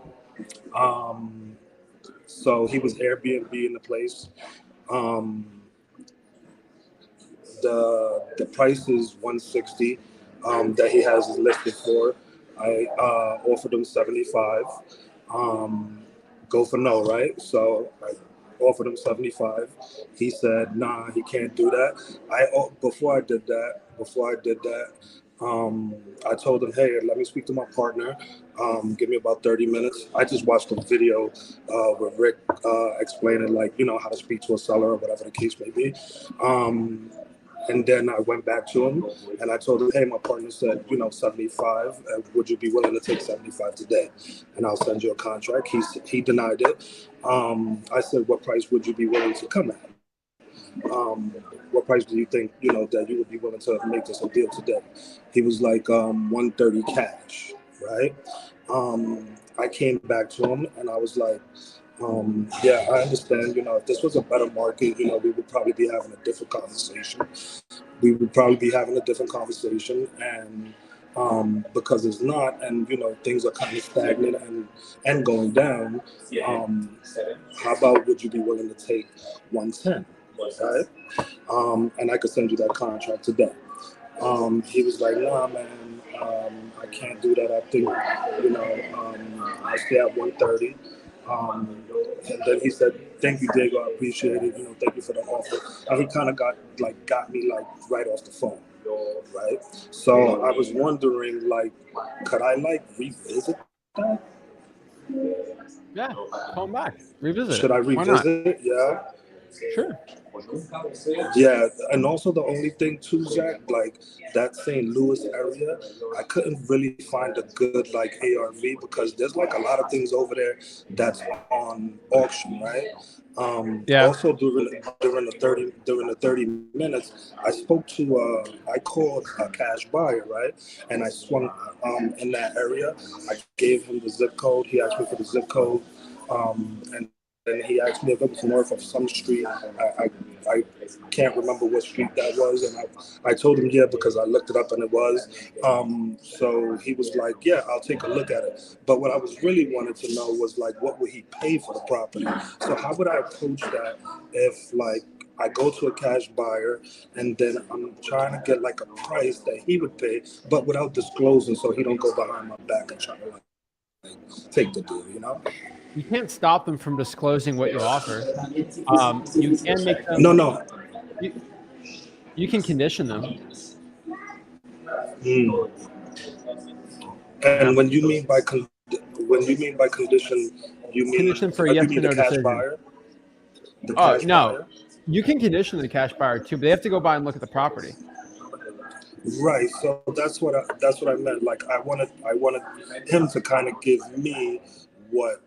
So he was Airbnb in the place. The price is 160 that he has listed for. I offered him 75. Go for no, right? So I offered him 75. He said, nah, he can't do that. Before I did that, I told him, hey, let me speak to my partner. Give me about 30 minutes. I just watched a video with Rick explaining, like, how to speak to a seller or whatever the case may be. And then I went back to him and I told him, hey, my partner said, 75. Would you be willing to take 75 today? And I'll send you a contract. He denied it. I said, what price would you be willing to come at? What price do you think, that you would be willing to make this a deal today? He was like 130 cash, right? I came back to him and I was like, yeah, I understand. If this was a better market, we would probably be having a different conversation. And because it's not, and things are kind of stagnant and going down. How about would you be willing to take 110, right? And I could send you that contract today. He was like, nah, man, I can't do that. I think, I stay at 130. And then he said, thank you, Diego. I appreciate it. Thank you for the offer. And he kind of got me right off the phone. Right. So I was wondering, could I revisit that? Yeah, call them back. Revisit Should it. I Why not? revisit it? Yeah. Sure. Yeah, and also the only thing too, Zach, like that St. Louis area, I couldn't really find a good like ARV because there's like a lot of things over there that's on auction, right? Yeah. Also during the 30 minutes, I spoke to I called a cash buyer, right? And I swung in that area. I gave him the zip code. He asked me for the zip code, and then he asked me if it was north of some street. I can't remember what street that was, and I told him yeah because I looked it up and it was. So he was like, yeah, I'll take a look at it. But what I was really wanted to know was like, what would he pay for the property? So how would I approach that if like I go to a cash buyer and then I'm trying to get like a price that he would pay, but without disclosing, so he don't go behind my back and try to like take the deal, you know? You can't stop them from disclosing what you offer. You can make them. No. You can condition them. Mm. And when you mean by condition, you mean Condition for a yes you mean or no the cash decision. buyer? The Oh cash no, buyer? you can condition the cash buyer too, but they have to go by and look at the property. Right. So that's what I meant. Like I wanted him to kind of give me what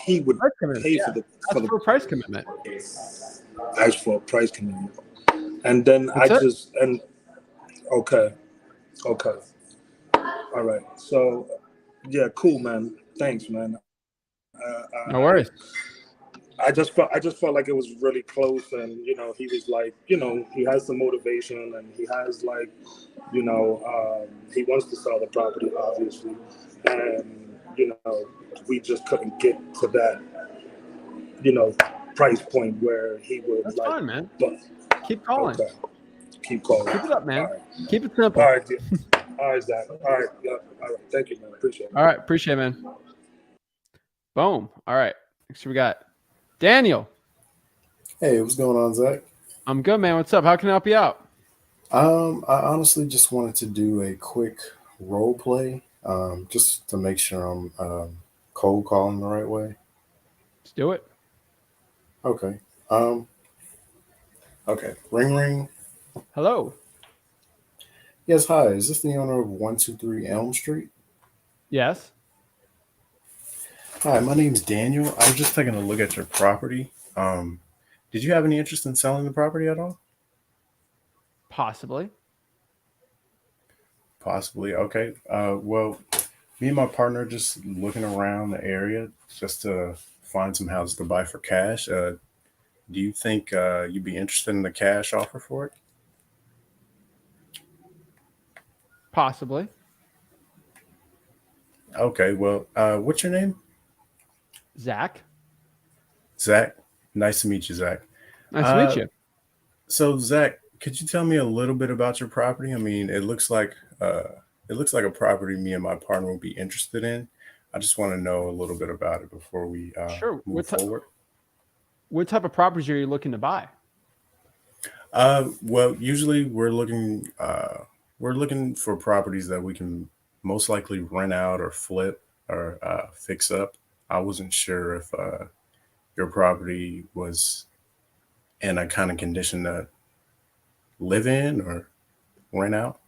he would Price commitment, pay yeah. for the For a price commitment. ask for a price commitment. And then That's it. Okay. All right. So yeah, cool, man. Thanks, man. No worries. I just felt like it was really close, and you know, he was like, you know, he has some motivation, and he has like, you know, he wants to sell the property, obviously, and you know, we just couldn't get to that, you know, price point where he would That's like. fine, man. But, Keep calling. okay. Keep calling. Keep it up, man. All right. Keep it simple. All right, all right, Zach. All right, yeah. All right. Thank you, man. Appreciate it. All right, appreciate it, man. Boom. All right. Next we got Daniel. Hey, what's going on, Zach? I'm good, man. What's up? How can I help you out? I honestly just wanted to do a quick role play, just to make sure I'm cold calling the right way. Let's do it. Okay. Okay. Ring ring. Hello. Yes, hi. Is this the owner of 123 Elm Street? Yes. Hi, my name's Daniel. I was just taking a look at your property. Did you have any interest in selling the property at all? Possibly. Possibly. Okay. Well, me and my partner are just looking around the area just to find some houses to buy for cash. Do you think you'd be interested in the cash offer for it? Possibly. Okay. Well, what's your name? Zach. Zach. Nice to meet you, Zach. Nice to meet you. So, Zach, could you tell me a little bit about your property? I mean, it looks like a property me and my partner will be interested in. I just want to know a little bit about it before we Sure. move forward. What type of properties are you looking to buy? Well, usually we're looking for properties that we can most likely rent out or flip or fix up. I wasn't sure if your property was in a kind of condition to live in or rent out.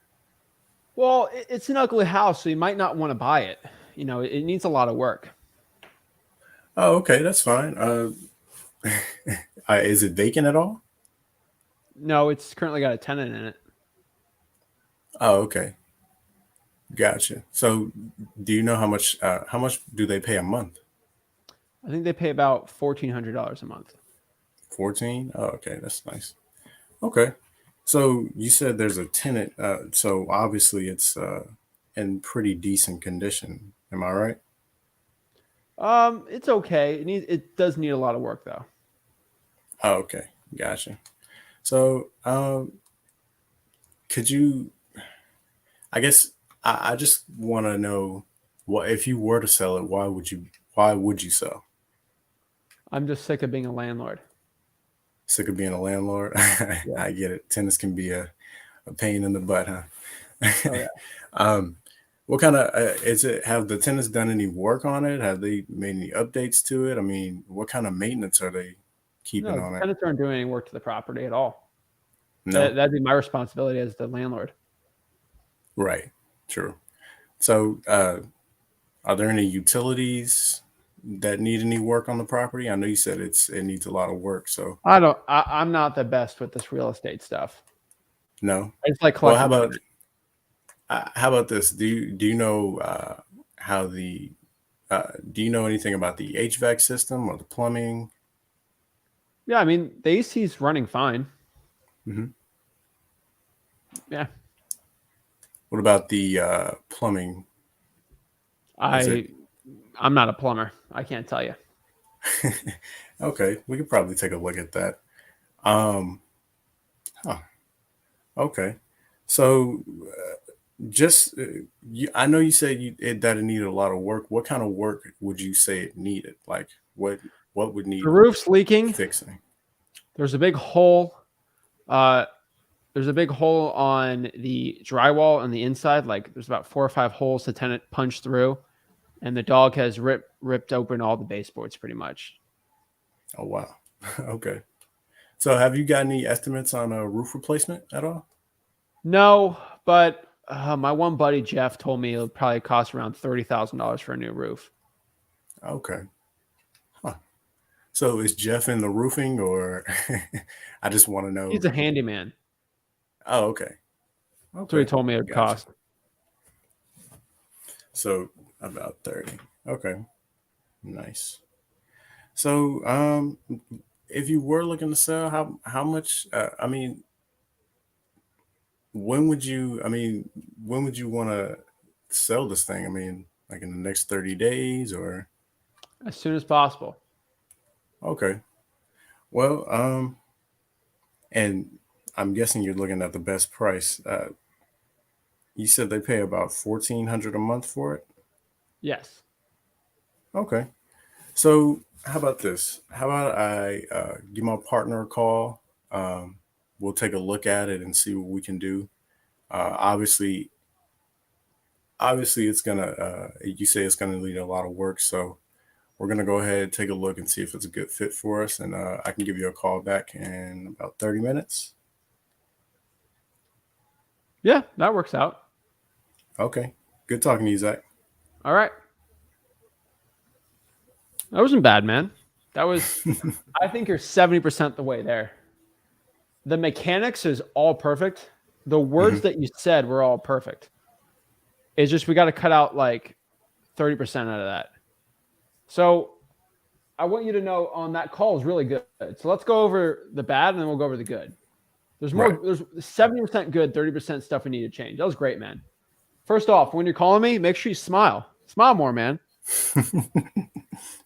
Well, it's an ugly house, so you might not want to buy it. You know, it needs a lot of work. Oh, okay, that's fine. Is it vacant at all? No, it's currently got a tenant in it. Oh, okay. Gotcha. So do you know how much do they pay a month? I think they pay about $1,400 a month. 14? Oh, okay, that's nice. Okay. So you said there's a tenant, so obviously it's in pretty decent condition. Am I right? It's okay. It does need a lot of work though. Oh, okay. Gotcha. So could you, I guess I just want to know, what if you were to sell it, why would you sell? I'm just sick of being a landlord. Sick of being a landlord? Yeah. I get it. Tenants can be a pain in the butt, huh? Oh, yeah. What kind of is it? Have the tenants done any work on it? Have they made any updates to it? I mean, what kind of maintenance are they keeping No, the on it? tenants aren't doing any work to the property at all. No, That'd be my responsibility as the landlord. right, true. So, are there any utilities that need any work on the property? I know you said it needs a lot of work. So, I'm not the best with this real estate stuff. no. I just like Well, collecting rent. how about this? Do you know how the do you know anything about the HVAC system or the plumbing? Yeah, I mean the AC's running fine. Hmm. Yeah, What about the plumbing? Is it I'm not a plumber. I can't tell you. okay? We could probably take a look at that. Um, huh, okay. So just I know you said that it needed a lot of work. What kind of work would you say it needed? Like what would The need roof's leaking. fixing? There's a big hole. Uh, there's a big hole on the drywall on the inside. Like there's about 4 or 5 holes the tenant punched through, and the dog has ripped open all the baseboards pretty much. Oh wow. Okay. So have you got any estimates on a roof replacement at all? No, but my one buddy Jeff told me it'll probably cost around $30,000 for a new roof. Okay. Huh. So is Jeff in the roofing or I just want to know. He's a handyman. Oh, okay. That's what he told me it would Gotcha. cost. So about 30. Okay. Nice. So if you were looking to sell, how much I mean, when would you want to sell this thing? I mean, like in the next 30 days or As soon as possible. okay. Well, and I'm guessing you're looking at the best price. You said they pay about 1,400 a month for it. Yes. Okay. So how about this? How about I give my partner a call? We'll take a look at it and see what we can do. Obviously, it's gonna. You say it's gonna need a lot of work, so we're gonna go ahead and take a look and see if it's a good fit for us. And I can give you a call back in about 30 minutes. Yeah, that works out. Okay. Good talking to you, Zach. All right. That wasn't bad, man. That was, I think you're 70% the way there. The mechanics is all perfect. The words that you said were all perfect. It's just we got to cut out like 30% out of that. So I want you to know on that call is really good. So let's go over the bad and then we'll go over the good. There's more, Right. there's 70% good, 30% stuff we need to change. That was great, man. First off, when you're calling me, make sure you smile. Smile more, man.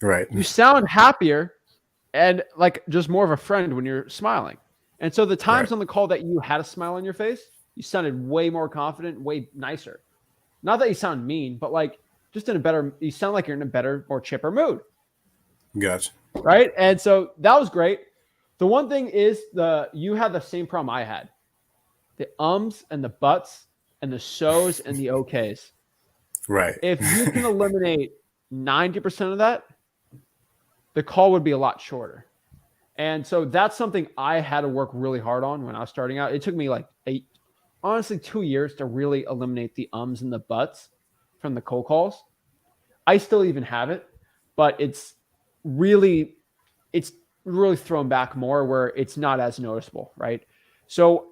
Right. You sound happier and like just more of a friend when you're smiling. And so the times Right. on the call that you had a smile on your face, you sounded way more confident, way nicer. Not that you sound mean, but like just in a better, you sound like you're in a better, more chipper mood. Gotcha. Right. And so that was great. The one thing is you had the same problem I had. The ums and the buts and the so's and the okays. Right. If you can eliminate 90% of that, the call would be a lot shorter. And so that's something I had to work really hard on when I was starting out. It took me like honestly 2 years to really eliminate the ums and the buts from the cold calls. I still even have it, but it's really thrown back more where it's not as noticeable, right? So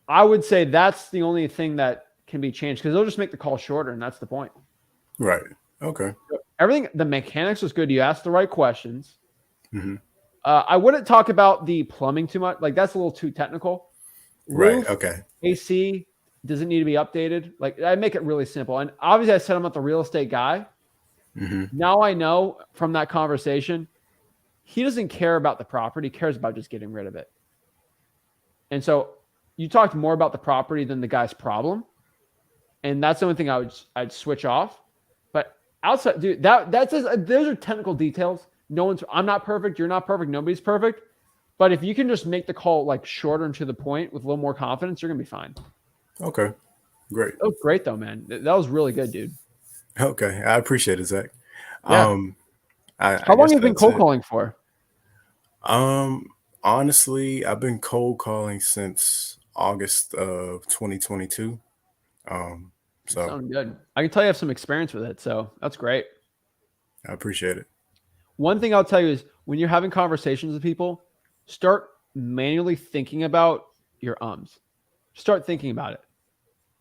I would say that's the only thing that can be changed because they'll just make the call shorter, and that's the point. Right. Okay. Everything, the mechanics was good. You asked the right questions. Hmm. I wouldn't talk about the plumbing too much. Like that's a little too technical. Right. Roof, Okay. AC doesn't need to be updated. Like I make it really simple. And obviously I said I'm not the real estate guy. Hmm. Now I know from that conversation, he doesn't care about the property. He cares about just getting rid of it. And so you talked more about the property than the guy's problem. And that's the only thing I'd switch off. But outside, dude, that's just, those are technical details. I'm not perfect. You're not perfect. Nobody's perfect. But if you can just make the call like shorter and to the point with a little more confidence, you're gonna be fine. Okay. Great. That was great though, man. That was really good, dude. Okay, I appreciate it, Zach. Yeah. I How long guess have you been that's cold it. calling for? Honestly, I've been cold calling since August of 2022. So Sounds good. I can tell you have some experience with it, so that's great. I appreciate it. One thing I'll tell you is when you're having conversations with people, start manually thinking about your ums. Start thinking about it.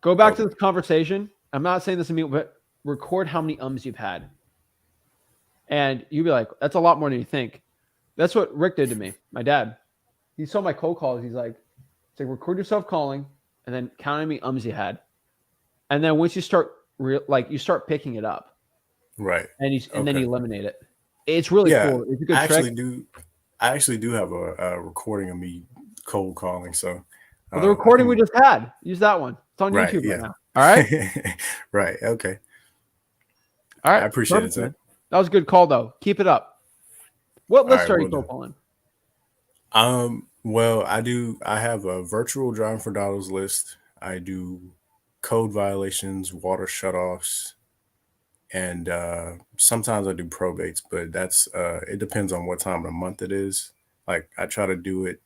Go back to Okay. this conversation. I'm not saying this immediately, but record how many ums you've had. And you'll be like, that's a lot more than you think. That's what Rick did to me, my dad. He saw my cold calls. He's like, record yourself calling and then count how many ums you had. And then once you start you start picking it up. Right. And then you Okay. eliminate it. It's really Yeah, cool. It's a good I trick. actually do. I actually do have a recording of me cold calling. So Well, the I recording we can. just had, use that one. It's on Right. YouTube right Yeah. now. All right. Right. Okay. All I right. appreciate it, Perfect, Zach. man. That was a good call, though. Keep it up. What All list right, are you will cold do. calling? Well, I do. I have a virtual driving for dollars list. I do code violations, water shutoffs, and sometimes I do probates. But that's it depends on what time of the month it is. Like I try to do it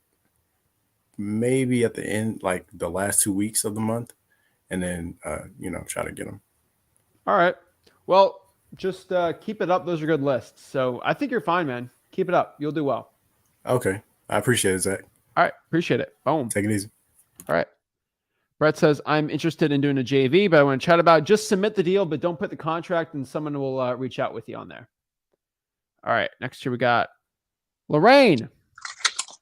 maybe at the end, like the last 2 weeks of the month, and then try to get them. All right. Well, just keep it up. Those are good lists. So I think you're fine, man. Keep it up. You'll do well. Okay, I appreciate it, Zach. All right. Appreciate it. Boom. Take it easy. All right. Brett says, I'm interested in doing a JV, but I want to chat about it. Just submit the deal, but don't put the contract and someone will reach out with you on there. All right. Next year we got Lorraine.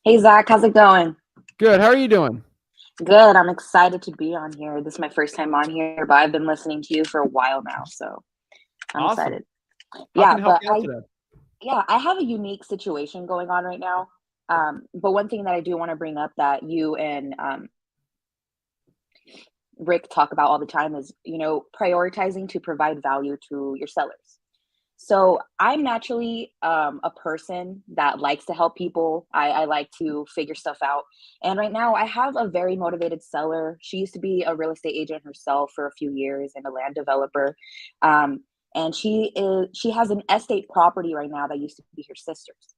Hey, Zach, how's it going? Good. How are you doing? Good. I'm excited to be on here. This is my first time on here, but I've been listening to you for a while now, so I'm Awesome. excited. How Yeah, can I help but you out today? I have a unique situation going on right now. But one thing that I do want to bring up that you and Rick talk about all the time is, prioritizing to provide value to your sellers. So I'm naturally a person that likes to help people. I like to figure stuff out. And right now I have a very motivated seller. She used to be a real estate agent herself for a few years and a land developer. And she has an estate property right now that used to be her sister's.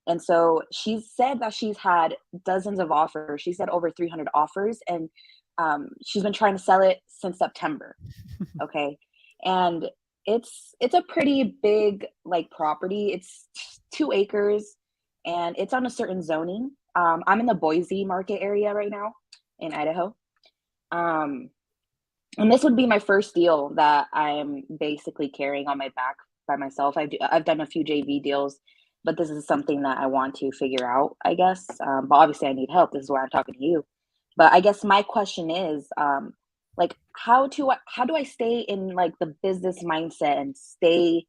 And so she said that she's had dozens of offers. She said over 300 offers, and she's been trying to sell it since September. Okay. And it's a pretty big property. It's 2 acres and it's on a certain zoning. I'm in the Boise market area right now in Idaho. And this would be my first deal that I'm basically carrying on my back by myself. I've done a few JV deals, but this is something that I want to figure out, I guess. But obviously I need help. This is why I'm talking to you. But I guess my question is, how do I stay in the business mindset and stay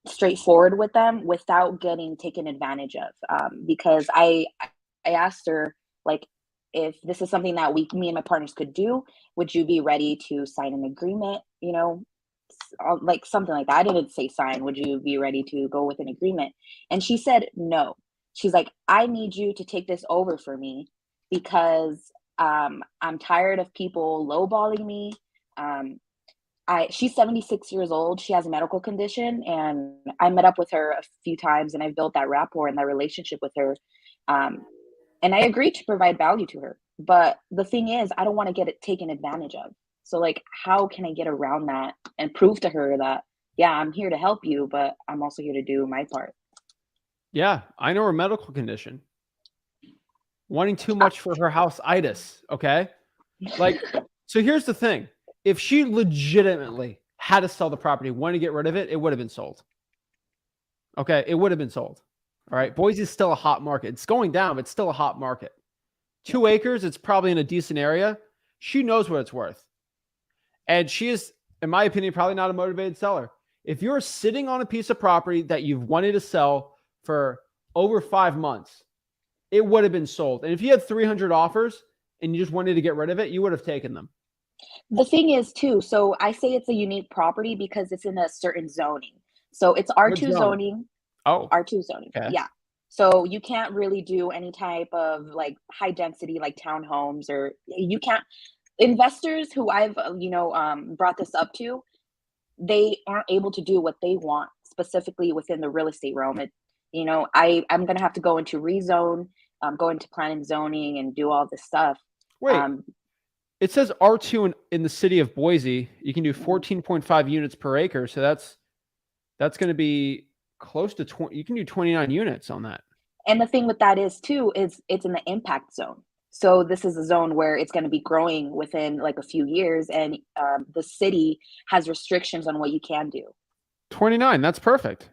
straightforward with them without getting taken advantage of? Because I asked her if this is something that me and my partners could do, would you be ready to sign an agreement? Something like that. I didn't say sign. Would you be ready to go with an agreement? And she said no. She's like, I need you to take this over for me because I'm tired of people lowballing me. She's 76 years old. She has a medical condition, and I met up with her a few times, and I've built that rapport and that relationship with her. And I agreed to provide value to her. But the thing is, I don't want to get it taken advantage of. So how can I get around that and prove to her that, yeah, I'm here to help you, but I'm also here to do my part? Yeah, I know her medical condition. Wanting too much for her house itis. Okay. So here's the thing. If she legitimately had to sell the property, wanted to get rid of it, it would have been sold. Okay. It would have been sold. All right. Boise is still a hot market. It's going down, but it's still a hot market. 2 acres. It's probably in a decent area. She knows what it's worth. And she is, in my opinion, probably not a motivated seller. If you're sitting on a piece of property that you've wanted to sell for over 5 months, it would have been sold. And if you had 300 offers and you just wanted to get rid of it, you would have taken them. The thing is too, so I say it's a unique property because it's in a certain zoning. So it's R2 zoning. Oh, R2 zoning. Okay. Yeah. So you can't really do any type of high density, townhomes, or you can't. investors who I've brought this up to, they aren't able to do what they want specifically within the real estate realm. I'm gonna have to go into rezone, go into planning, zoning, and do all this stuff. Wait, it says R2 in the city of Boise. You can do 14.5 units per acre. So that's going to be close to 20. You can do 29 units on that. And the thing with that is it's in the impact zone. So this is a zone where it's going to be growing within like a few years, and the city has restrictions on what you can do. 29. That's perfect.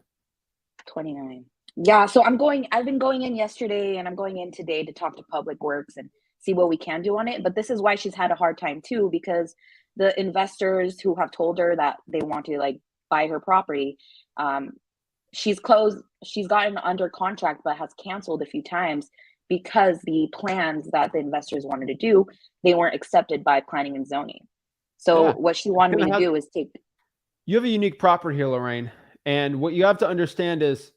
29. Yeah. So I've been going in yesterday and I'm going in today to talk to Public Works and see what we can do on it. But this is why she's had a hard time too, because the investors who have told her that they want to like buy her property, she's gotten under contract, but has canceled a few times because the plans that the investors wanted to do, they weren't accepted by planning and zoning. So what she wanted me to do is You have a unique property here, Lorraine. And what you have to understand is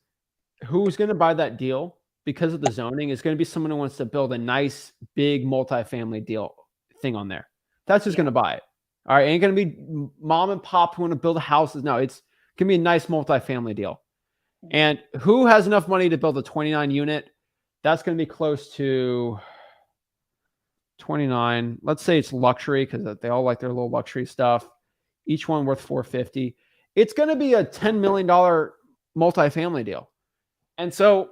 who's going to buy that deal because of the zoning is going to be someone who wants to build a nice, big multifamily deal thing on there. That's who's going to buy it. All right. It ain't going to be mom and pop who want to build houses. No, it's going to be a nice multifamily deal. And who has enough money to build a 29 unit? That's going to be close to 29. Let's say it's luxury because they all like their little luxury stuff. Each one worth $450. It's going to be a $10 million multifamily deal. And so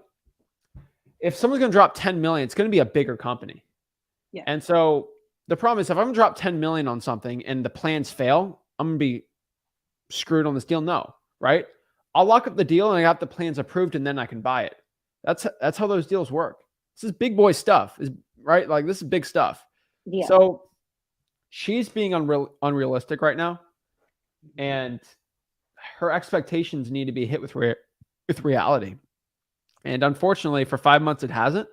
if someone's going to drop 10 million, it's going to be a bigger company. Yeah. And so the problem is if I'm going to drop 10 million on something and the plans fail, I'm going to be screwed on this deal. No, right? I'll lock up the deal and I got the plans approved and then I can buy it. That's how those deals work. This is big boy stuff, right? Like this is big stuff. Yeah. So she's being unrealistic right now, and her expectations need to be hit with reality. And unfortunately, for 5 months, it hasn't.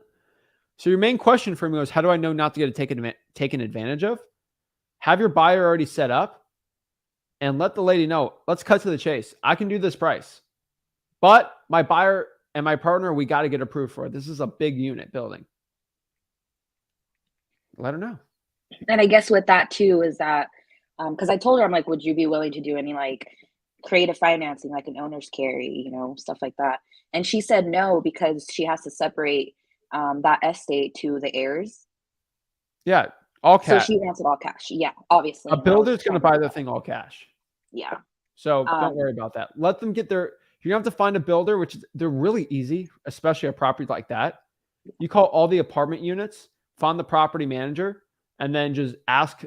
So your main question for me was, how do I know not to get taken advantage of? Have your buyer already set up and let the lady know, let's cut to the chase. I can do this price, but my buyer and my partner, we got to get approved for it. This is a big unit building. Let her know. And I guess with that too is that, because I told her, I'm like, would you be willing to do any like creative financing, like an owner's carry, stuff like that? And she said no, because she has to separate that estate to the heirs. Yeah, all cash. So she wants it all cash. Yeah, obviously. A builder's going to buy the thing all cash. Yeah. So don't worry about that. Let them get their. You're going to have to find a builder, they're really easy, especially a property like that. You call all the apartment units, find the property manager, and then just ask,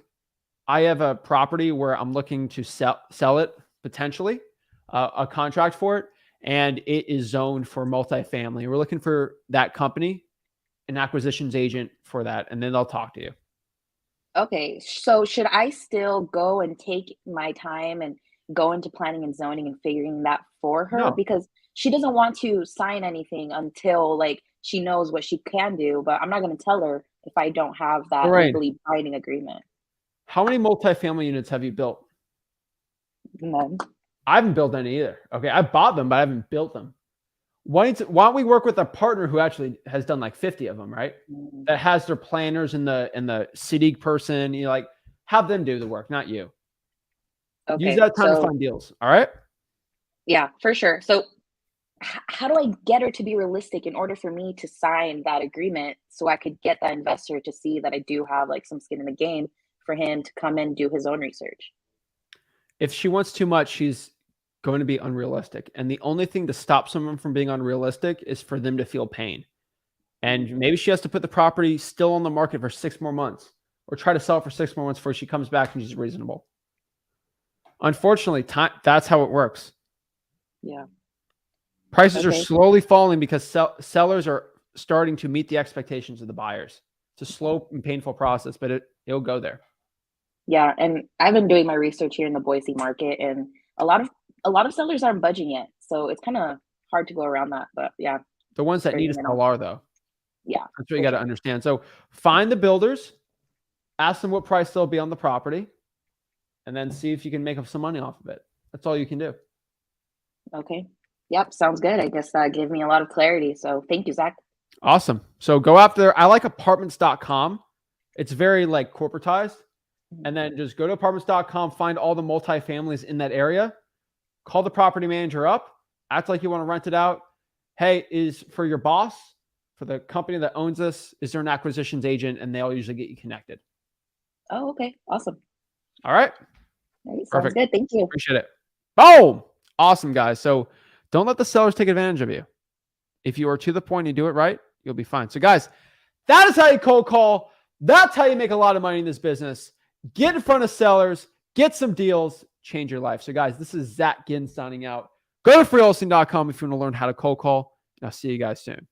I have a property where I'm looking to sell it potentially, a contract for it, and it is zoned for multifamily. We're looking for that company, an acquisitions agent for that, and then they'll talk to you. Okay, so should I still go and take my time and go into planning and zoning and figuring that for her? No. Because she doesn't want to sign anything until like she knows what she can do, but I'm not going to tell her if I don't have that legally binding agreement. How many multifamily units have you built? None. I haven't built any either. Okay, I bought them, but I haven't built them. Why don't we work with a partner who actually has done like 50 of them, right? That has their planners and the city person. Like have them do the work, not you. Okay, use that time to find deals. All right. Yeah, for sure. So how do I get her to be realistic in order for me to sign that agreement so I could get that investor to see that I do have like some skin in the game for him to come in and do his own research? If she wants too much, she's going to be unrealistic. And the only thing to stop someone from being unrealistic is for them to feel pain. And maybe she has to put the property still on the market for 6 more months or try to sell it for 6 more months before she comes back and she's reasonable. Unfortunately, that's how it works. Yeah. Prices are slowly falling because sellers are starting to meet the expectations of the buyers. It's a slow and painful process, but it'll go there. Yeah, and I've been doing my research here in the Boise market, and a lot of sellers aren't budging yet, so it's kind of hard to go around that. But yeah, the ones that need a sell are though. Yeah, that's what you got to understand. So find the builders, ask them what price they'll be on the property, and then see if you can make up some money off of it. That's all you can do. Okay. Yep. Sounds good. I guess that gave me a lot of clarity. So thank you, Zach. Awesome. So go after, I like apartments.com. It's very like corporatized. and then just go to apartments.com, find all the multifamilies in that area, call the property manager up, act like you want to rent it out. Hey, is for your boss, for the company that owns this, is there an acquisitions agent? And they'll usually get you connected. Oh, okay. Awesome. All right. All right, sounds Perfect. good. Thank you. Appreciate it. Boom. Awesome, guys. So don't let the sellers take advantage of you. If you are to the point, you do it right, you'll be fine. So guys, that is how you cold call. That's how you make a lot of money in this business. Get in front of sellers, get some deals, change your life. So guys, this is Zach Ginn signing out. Go to freewholesaling.com if you want to learn how to cold call. And I'll see you guys soon.